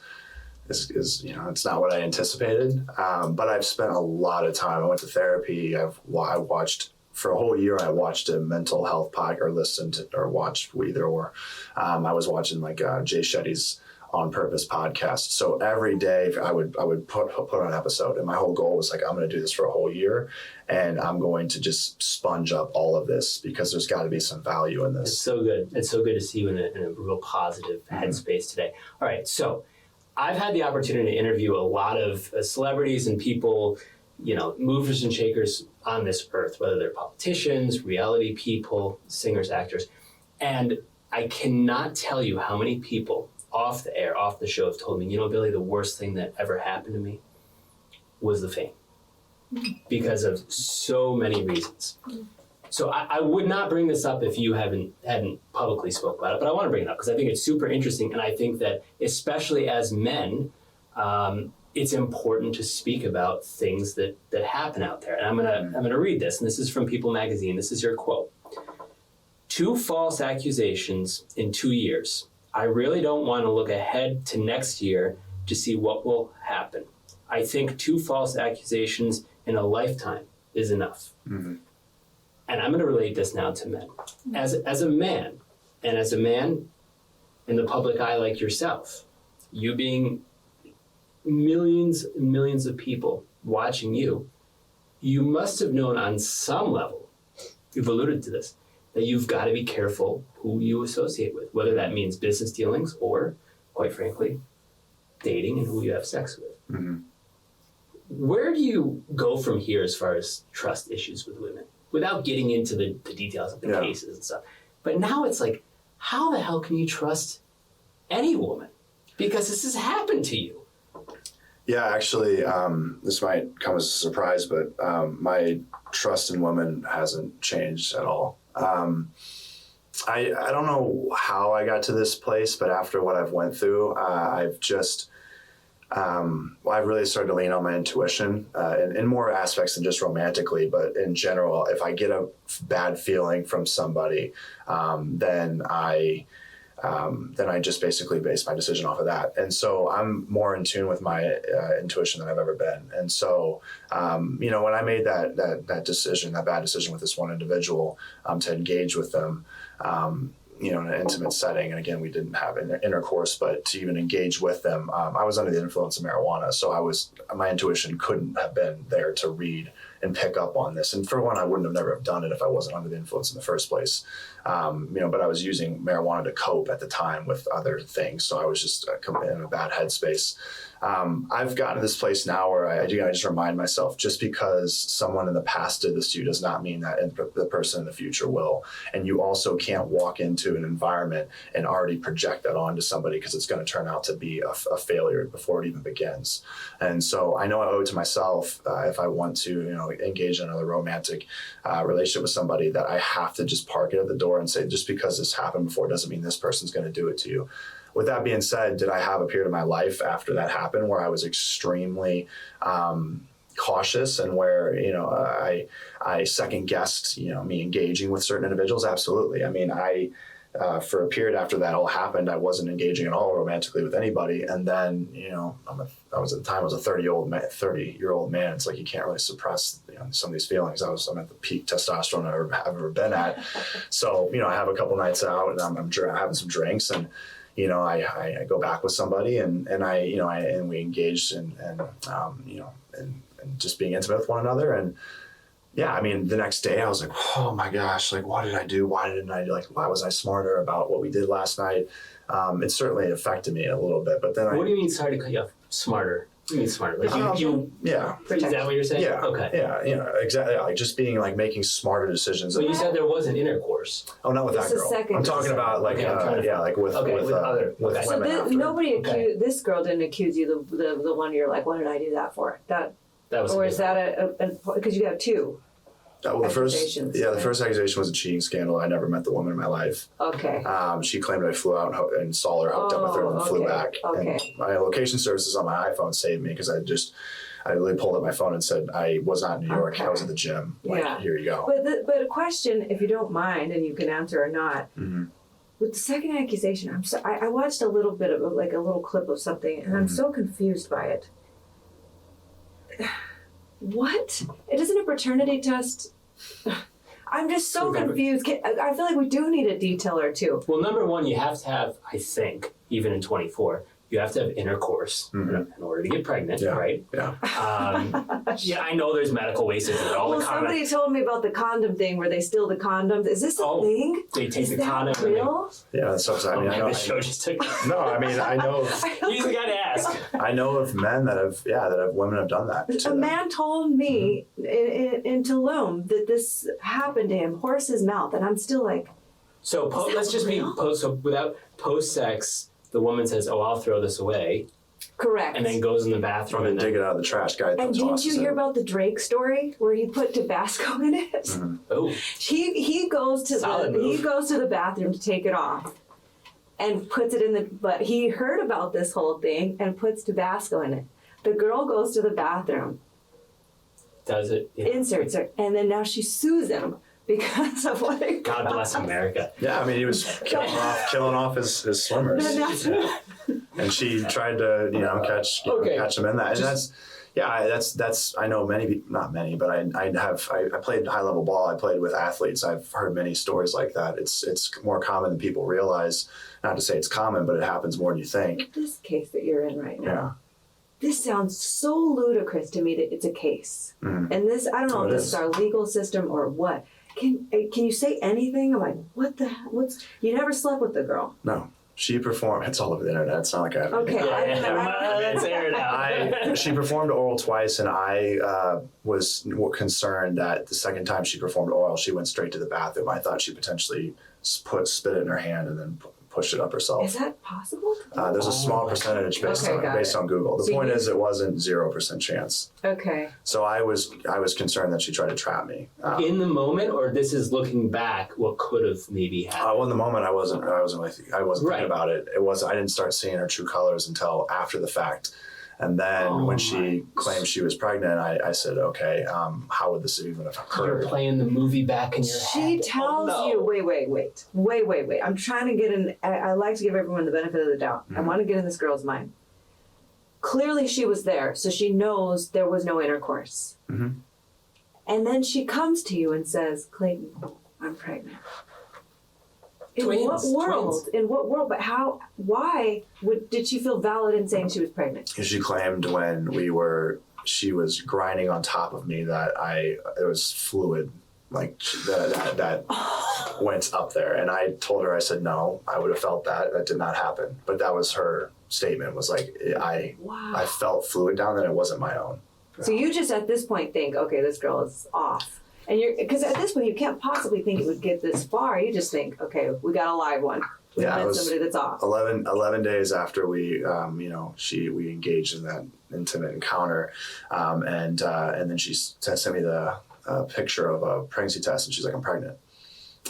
you know, it's not what I anticipated. But I've spent a lot of time. I went to therapy. I watched for a whole year. I watched a mental health podcast, or listened to, or watched either or. I was watching like Jay Shetty's On Purpose podcast. So every day I would put on an episode, and my whole goal was like, I'm going to do this for a whole year, and I'm going to just sponge up all of this, because there's got to be some value in this. It's so good. It's so good to see you in a real positive headspace today. All right, so I've had the opportunity to interview a lot of celebrities and people, you know, movers and shakers on this earth, whether they're politicians, reality people, singers, actors, and I cannot tell you how many people off the air, off the show, have told me, you know, Billy, the worst thing that ever happened to me was the fame, because of so many reasons. So I would not bring this up if you hadn't publicly spoke about it, but I want to bring it up because I think it's super interesting, and I think that especially as men, it's important to speak about things that happen out there. And I'm gonna read this, and this is from People Magazine. This is your quote. 2 false accusations in 2 years. I really don't want to look ahead to next year to see what will happen. I think 2 false accusations in a lifetime is enough. Mm-hmm. And I'm going to relate this now to men. As a man, and as a man in the public eye like yourself, you being millions and millions of people watching you, you must have known on some level, you've alluded to this, that you've got to be careful who you associate with, whether that means business dealings or, quite frankly, dating and who you have sex with. Mm-hmm. Where do you go from here as far as trust issues with women, without getting into the details of the cases and stuff? But now it's like, how the hell can you trust any woman? Because this has happened to you. Yeah, actually, this might come as a surprise, but my trust in women hasn't changed at all. I don't know how I got to this place, but after what I've went through, I've just, I've really started to lean on my intuition in more aspects than just romantically, but in general, if I get a bad feeling from somebody, then I just basically base my decision off of that. And so I'm more in tune with my intuition than I've ever been. And so, when I made that decision, that bad decision with this one individual, to engage with them, in an intimate setting, and again, we didn't have intercourse, but to even engage with them, I was under the influence of marijuana. So my intuition couldn't have been there to read and pick up on this. And for one, I wouldn't have never have done it if I wasn't under the influence in the first place. But I was using marijuana to cope at the time with other things. So I was just in a bad headspace. I've gotten to this place now where I just remind myself, just because someone in the past did this to you does not mean that the person in the future will. And you also can't walk into an environment and already project that onto somebody, because it's going to turn out to be a failure before it even begins. And so I know I owe it to myself, if I want to, engage in another romantic relationship with somebody, that I have to just park it at the door and say, just because this happened before doesn't mean this person's going to do it to you. With that being said, did I have a period of my life after that happened where I was extremely cautious, and where, I second guessed, me engaging with certain individuals? Absolutely. I mean, for a period after that all happened, I wasn't engaging at all romantically with anybody. And then, I was at the time, I was a 30-year-old man. It's like, you can't really suppress some of these feelings. I'm at the peak testosterone I've ever been at. So, I have a couple nights out, and I'm having some drinks, and I go back with somebody, and we engaged and just being intimate with one another. And yeah, I mean, the next day I was like, oh my gosh, like, what did I do? Why didn't I, why was I smarter about what we did last night? It certainly affected me a little bit, but then What do you mean, sorry to cut you off, smarter? What do you mean smarter? Like yeah. Is that what you're saying? Yeah. Okay. Yeah, exactly. Like, just being making smarter decisions. So you said there wasn't intercourse. Oh, not with It's that a girl. second. I'm talking about with other. with So women. nobody Okay. accused, this girl didn't accuse you, the one you're like, what did I do that for? That was. Or is that because you have 2? Well, the first Accusations, first accusation was a cheating scandal. I never met the woman in my life. Okay. She claimed I flew out and saw her, hooked up with her, and flew back. Okay. And my location services on my iPhone saved me, because I really pulled up my phone and said I was not in New York. Okay. I was at the gym. Here you go. But a question, if you don't mind, and you can answer or not. Mm-hmm. With the second accusation, I watched a little bit of a little clip of something, and I'm so confused by it. What? It isn't a paternity test. I'm just so confused. I feel like we do need a detail or two. Well, number one, you have to have, I think, even in 24, you have to have intercourse in order to get pregnant, right? Yeah. I know there's medical ways to do it. Well, somebody told me about the condom thing where they steal the condoms. Is this a thing? They take Is the that condom. real? Yeah, that's what I mean. The show just took. No, I mean, I know. He's the guy to ask. I know of men that have women have done that. A man told me in Tulum that this happened to him, horse's mouth, and I'm still like. So let's just be so without post-sex, the woman says, "Oh, I'll throw this away." Correct. And then goes in the bathroom and dig it out of the trash. Guy. And didn't you hear about the Drake story where he put Tabasco in it? Mm-hmm. Oh. He goes to the bathroom to take it off. and puts it in but he heard about this whole thing and puts Tabasco in it. The girl goes to the bathroom, Does it? Yeah. inserts her, and then now she sues him because of what it God bless cost. America. Yeah, I mean, he was killing off his swimmers, And that's- and she tried to catch him in that, and that's I know many, not many, but I played high level ball. I played with athletes. I've heard many stories like that. It's more common than people realize. Not to say it's common, but it happens more than you think. This case that you're in right now. Yeah. This sounds so ludicrous to me that it's a case. Mhm. And this, I don't know Oh, if it this is. is our legal system or what. Can you say anything? I'm like, what the hell? You never slept with the girl. No, she performed. It's all over the internet. It's not like I have. Okay. Let's air it out. She performed oral twice, and I was concerned that the second time she performed oral, she went straight to the bathroom. I thought she potentially spit it in her hand and then pushed it up herself. Is that possible? There's a small percentage based Okay, got on Google. The So point you- is, it wasn't 0% chance. Okay. So I was concerned that she tried to trap me. In the moment, or this is looking back, what could have maybe happened? Well, in the moment, I wasn't Right. thinking about it. I didn't start seeing her true colors until after the fact. And then when she claimed she was pregnant, I said, okay, how would this even have You're occurred? playing the movie back in your head. She tells Oh, no. you, wait. I'm trying to get in, I like to give everyone the benefit of the doubt. I want to get in this girl's mind. Clearly she was there, so she knows there was no intercourse. Mhm. And then she comes to you and says, Clayton, I'm pregnant. In Twins, what world? twins. In what world? But why did she feel valid in saying she was pregnant? She claimed when she was grinding on top of me that there was fluid like that went up there, and I told her, I said, no, I would have felt that did not happen, but that was her statement, was like, I Wow. felt fluid down there, and it wasn't my own. So you just at this point think, okay, this girl is off. And because at this point you can't possibly think it would get this far. You just think, okay, we got a live one. We Yeah, it met was somebody that's off. 11 days after we we engaged in that intimate encounter, and then she sent me the picture of a pregnancy test, and she's like, I'm pregnant.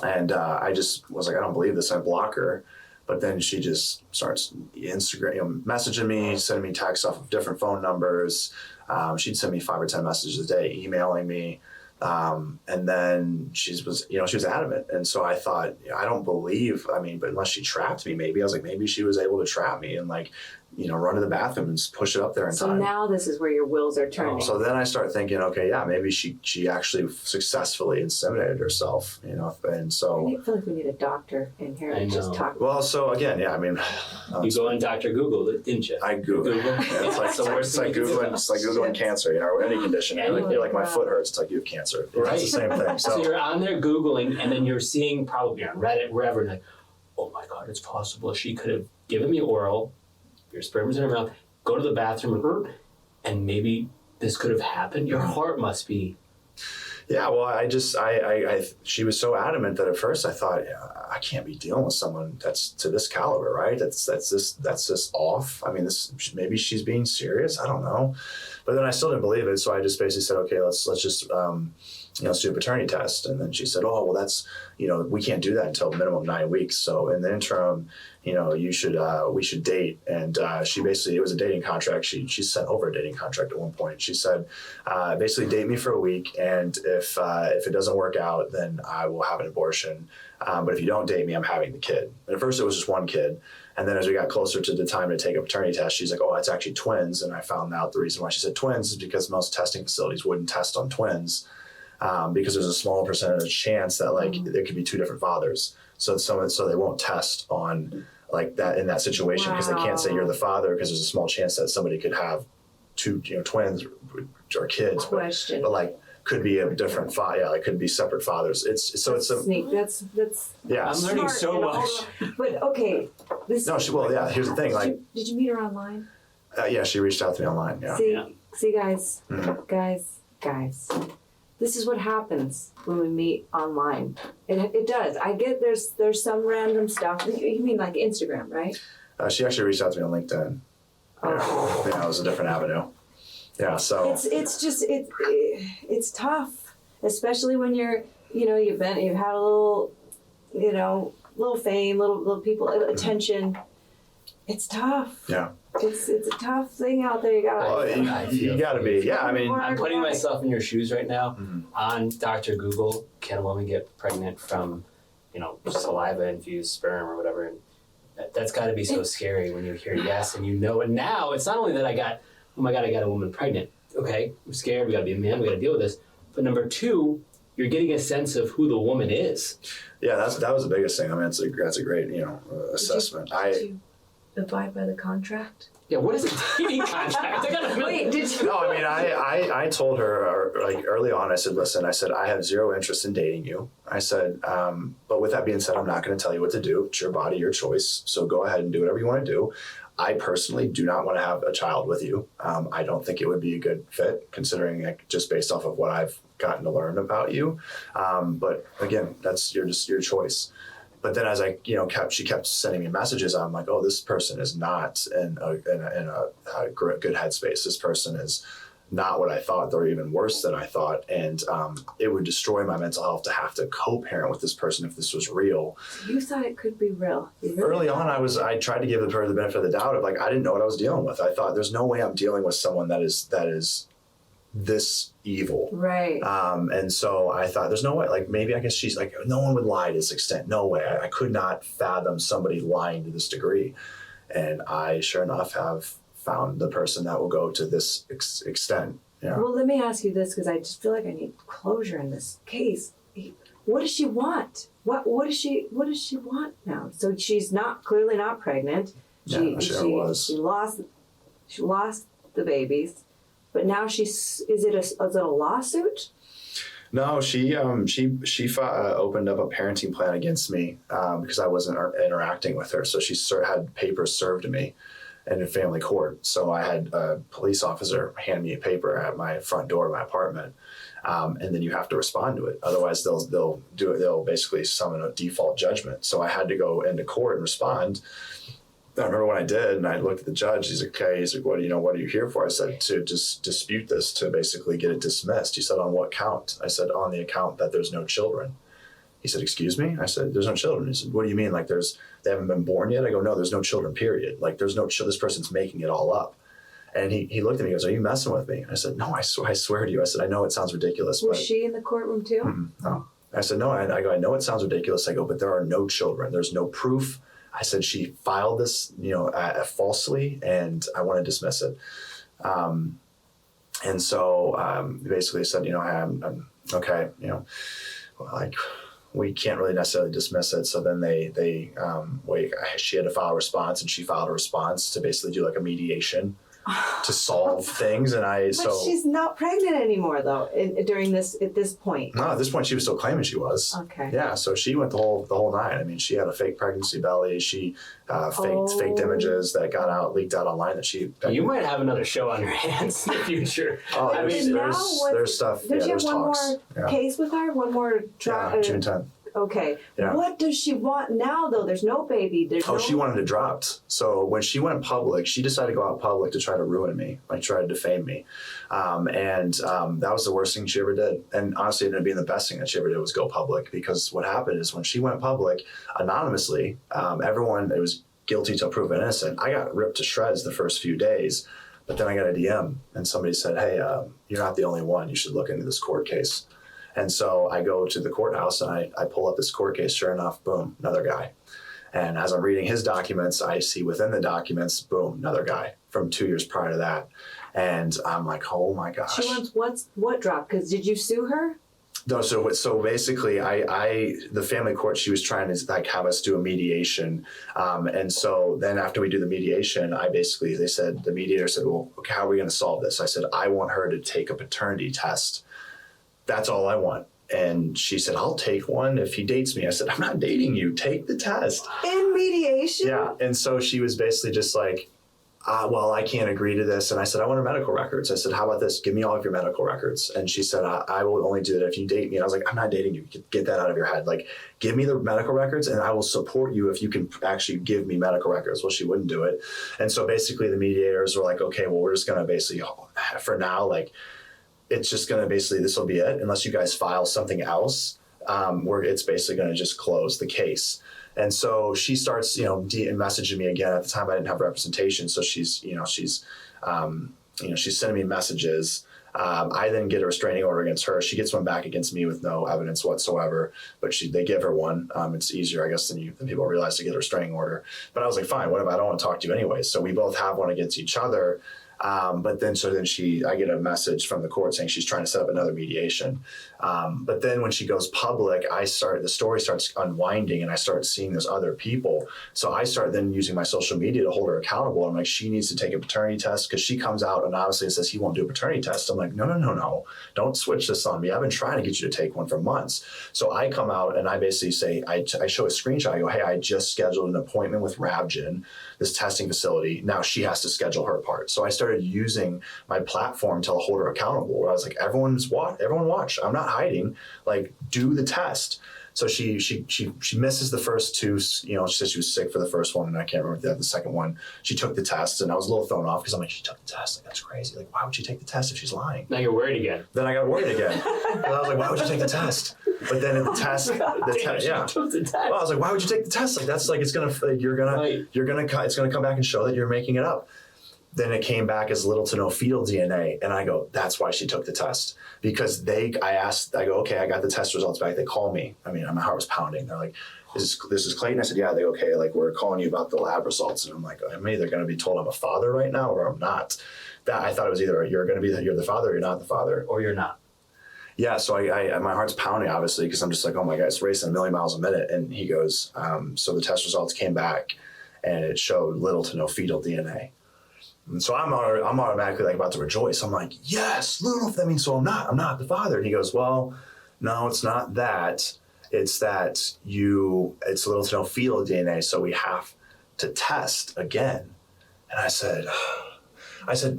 And I just was like, I don't believe this. I block her. But then she just starts Instagram, messaging me, sending me texts off of different phone numbers. She'd send me 5 or 10 messages a day, emailing me. And then she was adamant. And so I thought, I don't believe, but unless she trapped me, maybe. I was like, maybe she was able to trap me and run to the bathroom and push it up there in So time. now this is where your wheels are turning. So then I start thinking, okay, yeah, maybe she actually successfully inseminated herself, and so. I feel like we need a doctor in here I to just know. talk. Well, so again, yeah, You go on Dr. Google, didn't you? I Google. Google. Yeah, it's like the worst thing you can do. Googling cancer, or any condition. You're like my foot hurts. It's like you have cancer. Right. It's the same thing. So you're on there Googling, and then you're seeing probably on Reddit, wherever, and like, oh my God, it's possible she could have given me oral, your sperm was in her mouth, go to the bathroom, and maybe this could have happened. Your heart must be. Yeah, well, she was so adamant that at first I thought, I can't be dealing with someone that's to this caliber, right? That's just off. Maybe she's being serious. I don't know, but then I still didn't believe it. So I just basically said, okay, let's just let's do a paternity test. And then she said, oh, well, that's we can't do that until minimum 9 weeks. So in the interim, we should date. And she basically, it was a dating contract. She sent over a dating contract at one point. She said, basically date me for a week. And if it doesn't work out, then I will have an abortion. But if you don't date me, I'm having the kid. And at first it was just one kid. And then as we got closer to the time to take a paternity test, she's like, oh, it's actually twins. And I found out the reason why she said twins is because most testing facilities wouldn't test on twins. Because there's a small percentage chance that there could be 2 different fathers. So they won't test on like that in that situation, because they can't say you're the father, because there's a small chance that somebody could have 2 twins or kids. Question. But could be a different father. Yeah, could be separate fathers. It's Sneak. That's yeah. I'm learning smart so and all much. of- But okay, this. No, here's the thing. Did you meet her online? Yeah, she reached out to me online. Yeah. See, guys, Mhm. guys. This is what happens when we meet online. It does. I get there's some random stuff. You mean like Instagram, right? She actually reached out to me on LinkedIn. Oh. Yeah, it was a different avenue. Yeah, so. It's tough, especially when you've had a little, little fame, little people, attention. It's tough. Yeah. It's a tough thing out there. You gotta be. Yeah, I mean, I'm putting myself in your shoes right now. Mhm. On Dr. Google, can a woman get pregnant from, saliva-infused sperm or whatever? And that's got to be so scary when you hear yes and you know it. Now it's not only that I got a woman pregnant. Okay, I'm scared. We got to be a man. We got to deal with this. But number two, you're getting a sense of who the woman is. Yeah, that was the biggest thing. I mean, that's a great assessment. Did you abide by the contract? Yeah, what is a dating contract? Wait, did you? No, I mean, I told her like early on. I said, listen, I have zero interest in dating you. I said, but with that being said, I'm not going to tell you what to do. It's your body, your choice. So go ahead and do whatever you want to do. I personally do not want to have a child with you. I don't think it would be a good fit, considering just based off of what I've gotten to learn about you. But again, that's your choice. But then as she kept sending me messages. I'm like, oh, this person is not in a good headspace. This person is not what I thought. They're even worse than I thought. And it would destroy my mental health to have to co-parent with this person if this was real. You thought it could be real. Early on, I tried to give her the benefit of the doubt of I didn't know what I was dealing with. I thought there's no way I'm dealing with someone that is this evil. Right. And so I thought there's no way, maybe I guess she's no one would lie to this extent. No way. I could not fathom somebody lying to this degree. And I, sure enough, have found the person that will go to this extent. Yeah. Well, let me ask you this, because I just feel like I need closure in this case. What does she want? What does she want now? So she's clearly not pregnant. She lost the babies. But now is it a lawsuit? No, she opened up a parenting plan against me because I wasn't interacting with her. So she had papers served to me in a family court. So I had a police officer hand me a paper at my front door of my apartment, and then you have to respond to it. Otherwise, they'll basically summon a default judgment. So I had to go into court and respond. I remember when I did, and I looked at the judge. He's like, okay. He's like, what are you here for? I said, to just dispute this, to basically get it dismissed. He said, on what count? I said, on the account that there's no children. He said, excuse me? I said, there's no children. He said, what do you mean? They haven't been born yet? I go, no, there's no children, period. There's no this person's making it all up. And he looked at me and goes, are you messing with me? I said, no, I swear to you. I said, I know it sounds ridiculous. Was she in the courtroom too? No. I said, no. I go, I know it sounds ridiculous. I go, but there are no children. There's no proof. I said, she filed this, falsely, and I want to dismiss it. And so basically said, I'm okay, we can't really necessarily dismiss it. So then she had to file a response, and she filed a response to basically do a mediation to solve things. And But she's not pregnant anymore, though. At this point. No, at this point she was still claiming she was. Okay. Yeah, so she went the whole nine. I mean, she had a fake pregnancy belly. She faked images that leaked out online that she. You might have another show on your hands in the future. Oh, there's stuff. Does she have one talks. more case with her? One more trial? June 10th. Okay. Yeah. What does she want now, though? There's no baby. She wanted it dropped. So when she went public, she decided to go out public to try to ruin me, try to defame me. That was the worst thing she ever did. And honestly, it ended up being the best thing that she ever did was go public, because what happened is when she went public anonymously, everyone, it was guilty till proven innocent. I got ripped to shreds the first few days, but then I got a DM and somebody said, hey, you're not the only one. You should look into this court case. And so I go to the courthouse and I pull up this court case. Sure enough, boom, another guy. And as I'm reading his documents, I see within the documents, boom, another guy from 2 years prior to that. And I'm like, oh my gosh. She wants what dropped? Because did you sue her? No, so basically, the family court, she was trying to have us do a mediation, and so then after we do the mediation, the mediator said, well, okay, how are we going to solve this? I said, I want her to take a paternity test. That's all I want. And she said, I'll take one if he dates me. I said, I'm not dating you. Take the test. In mediation? Yeah. And so she was basically just like, well, I can't agree to this. And I said, I want her medical records. I said, how about this? Give me all of your medical records. And she said, I will only do that if you date me. And I was like, I'm not dating you. Get that out of your head. Give me the medical records and I will support you if you can actually give me medical records. Well, she wouldn't do it. And so basically the mediators were like, okay, well, we're just going to basically, for now, it's just going to basically, this will be it unless you guys file something else. where it's basically going to just close the case. And so she starts, messaging me again. At the time, I didn't have representation, so she's sending me messages. I then get a restraining order against her. She gets one back against me with no evidence whatsoever, but they give her one. It's easier, I guess, than people realize to get a restraining order. But I was like, fine, whatever. I don't want to talk to you anyway. So we both have one against each other. But then I get a message from the court saying she's trying to set up another mediation. But then when she goes public, the story starts unwinding and I start seeing those other people. So I start then using my social media to hold her accountable. I'm like, she needs to take a paternity test because she comes out and obviously says he won't do a paternity test. I'm like, no. Don't switch this on me. I've been trying to get you to take one for months. So I come out and I basically say, I show a screenshot. I go, hey, I just scheduled an appointment with Ravgen, this testing facility. Now she has to schedule her part. So I started using my platform to hold her accountable. I was like, everyone watch. I'm not hiding. Like, do the test. So she misses the first two. She said she was sick for the first one, and I can't remember the second one. She took the test, and I was a little thrown off because I'm like, she took the test. Like, that's crazy. Like, why would she take the test if she's lying? Now you're worried again. Then I got worried again. And I was like, why would you take the test? But then the test, Took the test. Well, I was like, why would you take the test? Like, that's like it's gonna come back and show that you're making it up. Then it came back as little to no fetal DNA. And I go, that's why she took the test. Because I go, okay, I got the test results back. They call me. I mean, my heart was pounding. They're like, this is Clayton. I said, yeah. They go, okay, like, we're calling you about the lab results. And I'm like, I'm either going to be told I'm a father right now or I'm not. That I thought it was either you're the father or you're not the father. Or you're not. Yeah, so I my heart's pounding, obviously, because I'm just like, oh my God, it's racing a million miles a minute. And he goes, so the test results came back and it showed little to no fetal DNA. And so I'm automatically like about to rejoice. I'm like, yes, little. I mean, so I'm not the father. And he goes, well, no, it's not that. It's that it's little to no fetal DNA. So we have to test again. And I said,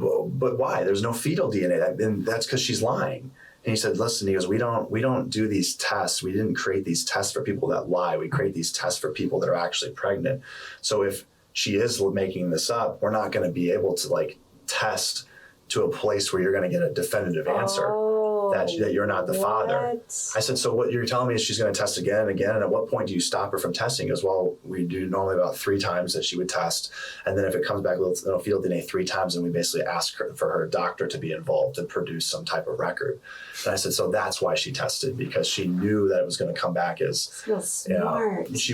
well, but why? There's no fetal DNA. And that's because she's lying. And he said, listen, he goes, we don't do these tests. We didn't create these tests for people that lie. We create these tests for people that are actually pregnant. So if she is making this up, we're not going to be able to like test to a place where you're going to get a definitive answer that you're not the father. I said, so what you're telling me is she's going to test again and again. And at what point do you stop her from testing? He goes, well, we do normally about 3 times that she would test. And then if it comes back with fetal DNA 3 times, then we basically ask her for her doctor to be involved and produce some type of record. And I said, so that's why she tested, because she knew that it was going to come back as smart. It's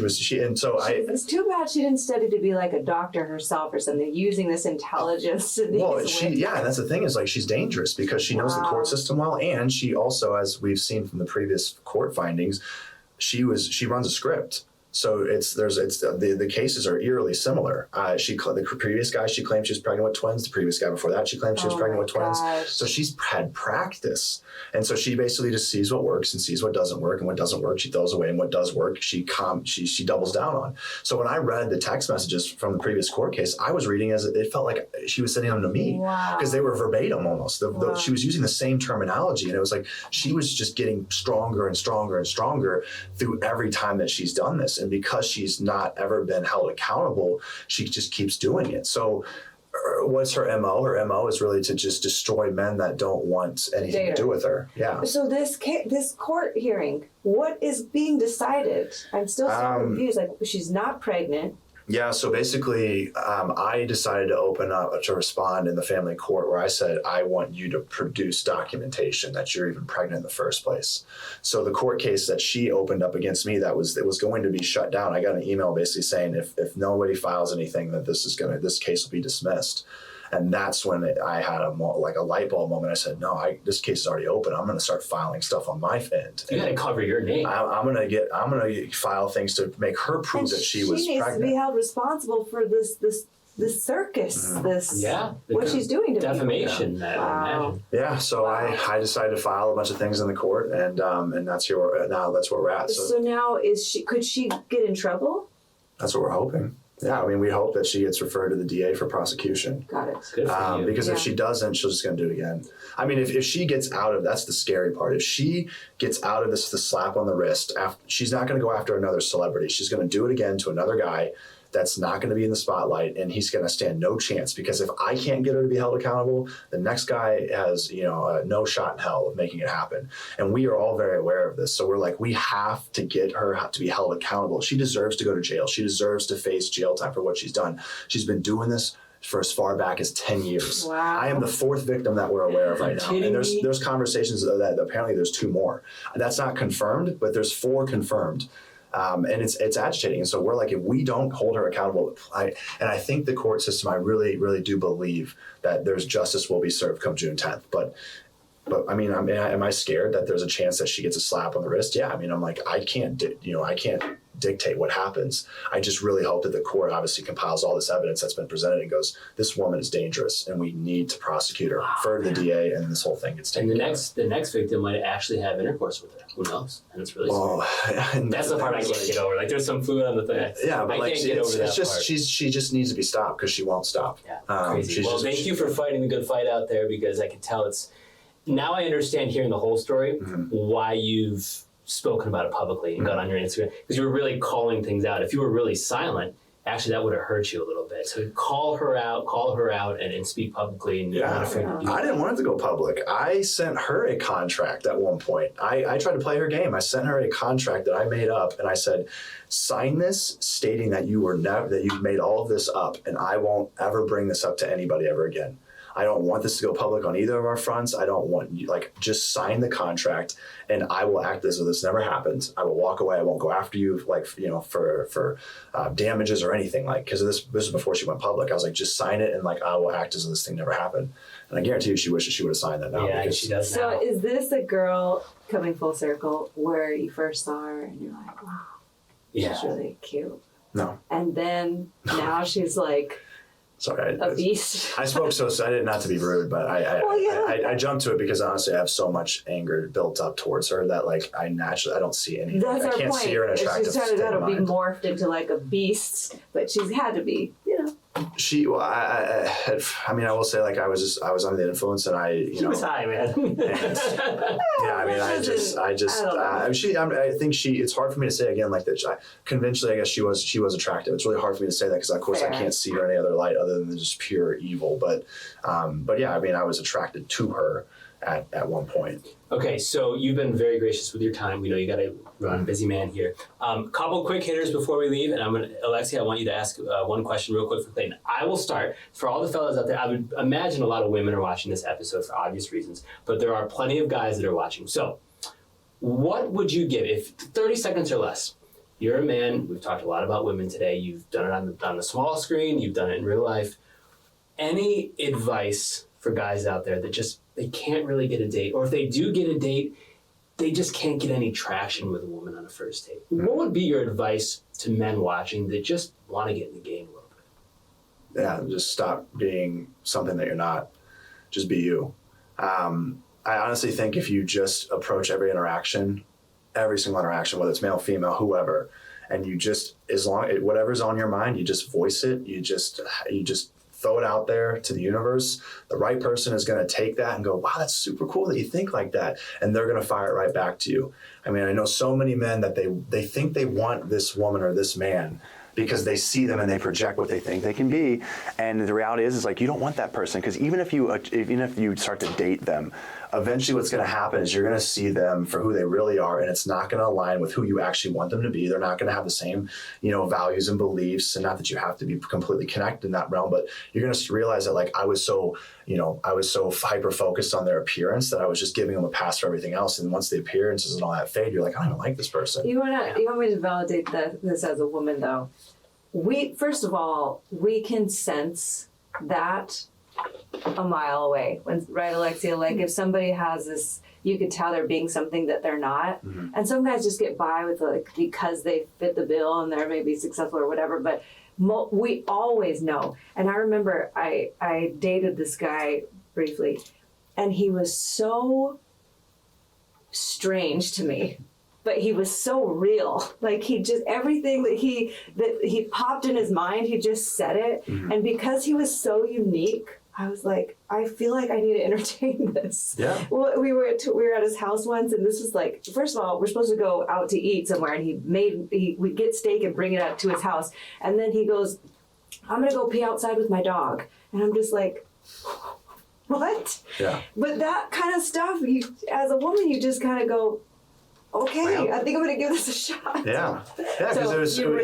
too bad she didn't study to be like a doctor herself or something, using this intelligence. And that's the thing is like she's dangerous because she knows the court system well, and she also, as we've seen from the previous court findings, she runs a script. So the cases are eerily similar. The previous guy, she claimed she was pregnant with twins. The previous guy before that, she claimed she was pregnant with twins. So she's had practice. And so she basically just sees what works and sees what doesn't work, and what doesn't work, she throws away, and what does work, she doubles down on. So when I read the text messages from the previous court case, I was reading as it felt like she was sending them to me because they were verbatim almost. She was using the same terminology, and it was like she was just getting stronger and stronger and stronger through every time that she's done this. And because she's not ever been held accountable, she just keeps doing it. So what's her MO? Her MO is really to just destroy men that don't want anything to do with her. Yeah. So this court hearing, what is being decided? I'm still so confused. Like, she's not pregnant. Yeah, so basically, I decided to open up to respond in the family court where I said, I want you to produce documentation that you're even pregnant in the first place. So the court case that she opened up against me, it was going to be shut down. I got an email basically saying if nobody files anything, that this case will be dismissed. And that's when I had a light bulb moment. I said, no, this case is already open. I'm going to start filing stuff on my end. You got to cover your name. I'm going to file things to make her prove that she was pregnant. She needs to be held responsible for this circus, what she's doing to defamation. Wow. Yeah, so I decided to file a bunch of things in the court, and that's where we're at. So now could she get in trouble? That's what we're hoping. Yeah, I mean, we hope that she gets referred to the DA for prosecution. Got it. Good for you. Because if she doesn't, she's just going to do it again. I mean, if she gets out of, that's the scary part. If she gets out of this, the slap on the wrist, she's not going to go after another celebrity. She's going to do it again to another guy that's not going to be in the spotlight, and he's going to stand no chance, because if I can't get her to be held accountable, the next guy has, no shot in hell of making it happen. And we are all very aware of this. So we're like, we have to get her to be held accountable. She deserves to go to jail. She deserves to face jail time for what she's done. She's been doing this for as far back as 10 years. Wow. I am the 4th victim that we're aware of right now. And there's conversations that apparently there's 2 more. That's not confirmed, but there's 4 confirmed. And it's agitating. And so we're like, if we don't hold her accountable, I think the court system, I really, really do believe that there's justice will be served come June 10th. But I mean, am I scared that there's a chance that she gets a slap on the wrist? Yeah. I mean, I'm like, I can't dictate what happens. I just really hope that the court obviously compiles all this evidence that's been presented and goes, this woman is dangerous and we need to prosecute her for the DA, and this whole thing gets taken. And the next victim might actually have intercourse with her. Who knows? And it's really and that's the part I can't get over. Like, there's some fluid on the thing. Yeah, but I can't get over that part. She just needs to be stopped because she won't stop. Yeah, crazy. Well, thank you for fighting the good fight out there, because I can tell it's. Now I understand, hearing the whole story, why you've spoken about it publicly and got on your Instagram, because you were really calling things out. If you were really silent, actually that would have hurt you a little bit. So call her out and speak publicly. And yeah, I didn't want it to go public. I sent her a contract at one point. I tried to play her game. I sent her a contract that I made up, and I said, sign this stating that you made all of this up, and I won't ever bring this up to anybody ever again. I don't want this to go public on either of our fronts. I don't want you, just sign the contract, and I will act as though this never happened. I will walk away. I won't go after you, for damages or anything, because this was before she went public. I was like, just sign it, and I will act as though this thing never happened. And I guarantee you, she wishes she would have signed that now. Yeah, she does now. So is this a girl coming full circle where you first saw her and you're like, wow, she's really cute? No. And then now she's like. Sorry, a beast. I spoke so I didn't, not to be rude, but I jumped to it because honestly I have so much anger built up towards her that I don't see anything. That's I can't see her in an attractive she's state trying to of be mind. morphed into a beast, but she's had to be, I mean, I will say I was under the influence, and She was high, man. I think it's hard for me to say again that conventionally I guess she was attractive. It's really hard for me to say that because of course I can't see her in any other light other than just pure evil. But yeah, I mean, I was attracted to her at one point. Okay, so you've been very gracious with your time. We know you got to run, busy man here. Couple quick hitters before we leave, and Alexia, I want you to ask one question real quick for Clayton. I will start. For all the fellas out there, I would imagine a lot of women are watching this episode for obvious reasons, but there are plenty of guys that are watching. So, what would you give, if 30 seconds or less? You're a man. We've talked a lot about women today. You've done it on the small screen. You've done it in real life. Any advice for guys out there that they can't really get a date, or if they do get a date, they just can't get any traction with a woman on a first date? What would be your advice to men watching that just want to get in the game a little bit? Yeah, just stop being something that you're not. Just be you. I honestly think if you just approach every single interaction, whether it's male, female, whoever, and you just, whatever's on your mind, you just voice it. You just throw it out there to the universe. The right person is going to take that and go, wow, that's super cool that you think like that. And they're going to fire it right back to you. I mean, I know so many men that they think they want this woman or this man because they see them and they project what they think they can be. And the reality is you don't want that person, because even if you start to date them, eventually what's going to happen is you're going to see them for who they really are, and it's not going to align with who you actually want them to be. They're not going to have the same, values and beliefs, and not that you have to be completely connected in that realm, but you're going to realize that I was so hyper focused on their appearance that I was just giving them a pass for everything else. And once the appearances and all that fade, you're like, I don't even like this person. You want me to validate this as a woman though? First of all, we can sense that a mile away. Right, Alexia? If somebody has this, you could tell they're being something that they're not. Mm-hmm. And some guys just get by with because they fit the bill and they're maybe successful or whatever. But we always know. And I remember I dated this guy briefly, and he was so strange to me. But he was so real. He just, everything that he popped in his mind, he just said it. Mm-hmm. And because he was so unique, I was like, I feel like I need to entertain this. Yeah. Well, we were at his house once, and this was like, first of all, we're supposed to go out to eat somewhere, and we'd get steak and bring it up to his house, and then he goes, I'm gonna go pee outside with my dog, and I'm just like, what? Yeah. But that kind of stuff, as a woman, you just kind of go, okay, I think I'm gonna give this a shot. Yeah, because So,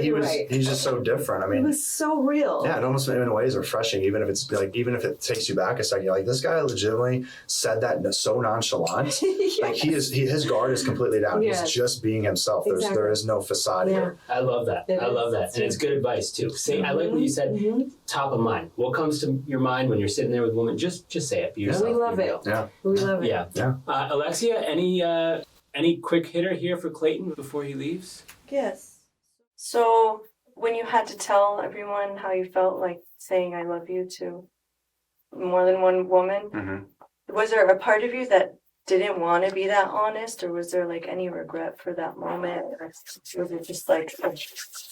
he's just so different. I mean, it was so real. yeah, it almost in a way is refreshing, even if it takes you back a second. You're like, this guy legitimately said that so nonchalant. Yes. Like his guard is completely down. Yes. He's just being himself. Exactly. There is no facade here. I love that. I love that. And it's good advice too. I like what you said, top of mind. What comes to your mind when you're sitting there with a woman, just say it. Be yourself. We love it. Yeah. We love it. Yeah. Alexia, any quick hitter here for Clayton before he leaves? Yes. So when you had to tell everyone how you felt like saying I love you to more than one woman, was there a part of you that didn't want to be that honest, or was there like any regret for that moment, or was it just like a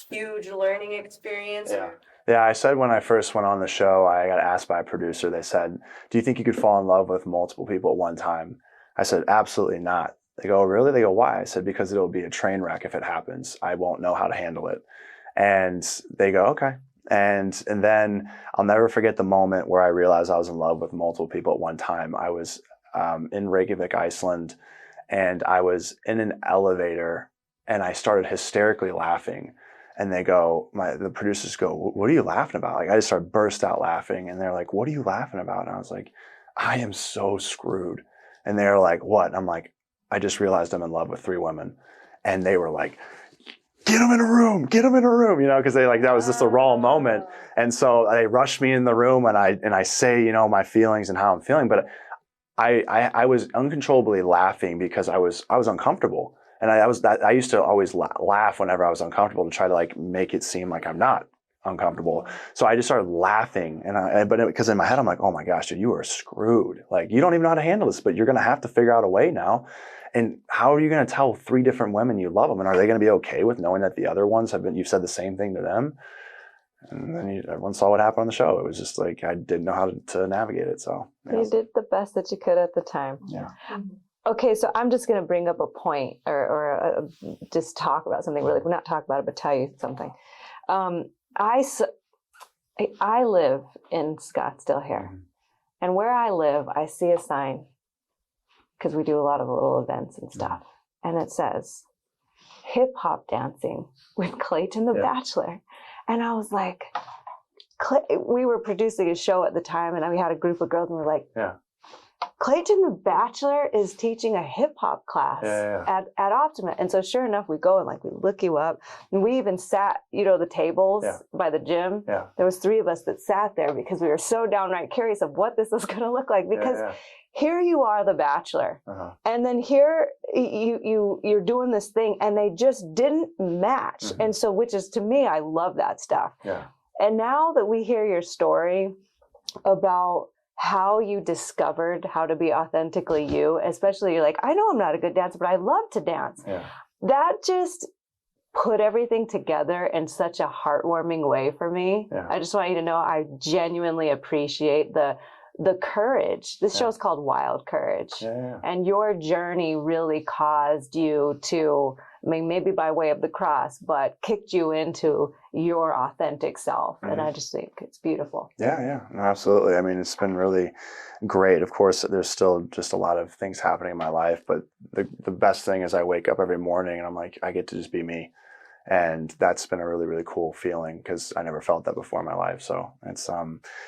huge learning experience? Yeah. Yeah, I said when I first went on the show, I got asked by a producer, they said, do you think you could fall in love with multiple people at one time? I said, absolutely not. They go, really? They go, why? I said, because it'll be a train wreck if it happens. I won't know how to handle it. And they go, okay. And then I'll never forget the moment where I realized I was in love with multiple people at one time. I was in Reykjavik, Iceland, and I was in an elevator, and I started hysterically laughing. And they go, the producers go, what are you laughing about? Like, I just started burst out laughing, and they're like, what are you laughing about? And I was like, I am so screwed. And they're like, what? And I'm like, I just realized I'm in love with 3 women. And they were like, get them in a room, because that was just a raw moment. And so they rushed me in the room, and I say, my feelings and how I'm feeling. But I was uncontrollably laughing because I was uncomfortable. And I used to always laugh whenever I was uncomfortable to try to make it seem like I'm not uncomfortable. So I just started laughing, because in my head I'm like, oh my gosh, dude, you are screwed. Like, you don't even know how to handle this, but you're going to have to figure out a way now. And how are you going to tell 3 different women you love them? And are they going to be okay with knowing that the other ones you've said the same thing to them? And then everyone saw what happened on the show. It was just like, I didn't know how to navigate it. So you did the best that you could at the time. Yeah. Okay, so I'm just going to bring up a point or just talk about something really, not talk about it, but tell you something. I live in Scottsdale here, and where I live, I see a sign, because we do a lot of little events and stuff, and it says, hip hop dancing with Clayton the Bachelor. And I was like, we were producing a show at the time, and we had a group of girls, and we're like, Clayton the Bachelor is teaching a hip hop class at Optima. And so sure enough, we go and we look you up. And we even sat, the tables by the gym. Yeah. There was 3 of us that sat there because we were so downright curious of what this was going to look like. Because here you are, the Bachelor. And then here you're doing this thing, and they just didn't match. And so, which is, to me, I love that stuff. Yeah. And now that we hear your story about how you discovered how to be authentically you, especially you're like, I know I'm not a good dancer, but I love to dance. Yeah. That just put everything together in such a heartwarming way for me. Yeah. I just want you to know I genuinely appreciate the courage. This show's called Wild Courage. Yeah. And your journey really caused you to, maybe by way of the cross, but kicked you into your authentic self. And I just think it's beautiful. Yeah, no, absolutely. I mean, it's been really great. Of course, there's still just a lot of things happening in my life, but the best thing is I wake up every morning and I'm like, I get to just be me. And that's been a really, really cool feeling, because I never felt that before in my life. So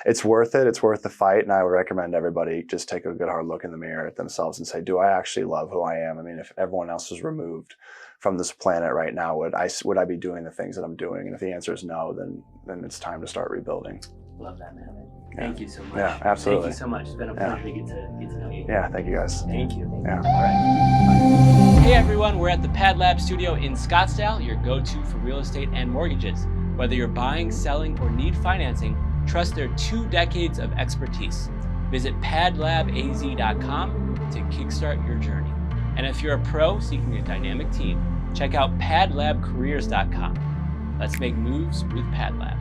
it's worth it. It's worth the fight. And I would recommend everybody just take a good hard look in the mirror at themselves and say, do I actually love who I am? I mean, if everyone else was removed from this planet right now, would I be doing the things that I'm doing? And if the answer is no, then it's time to start rebuilding. Love that, man. Thank you so much. Yeah, absolutely. Thank you so much. It's been a pleasure to get to know you. Yeah, thank you guys. Thank you. Yeah. All right. Hey everyone, we're at the Pad Lab studio in Scottsdale, your go-to for real estate and mortgages. Whether you're buying, selling, or need financing, trust their 2 decades of expertise. Visit padlabaz.com to kickstart your journey. And if you're a pro seeking a dynamic team, check out padlabcareers.com. Let's make moves with Pad Lab.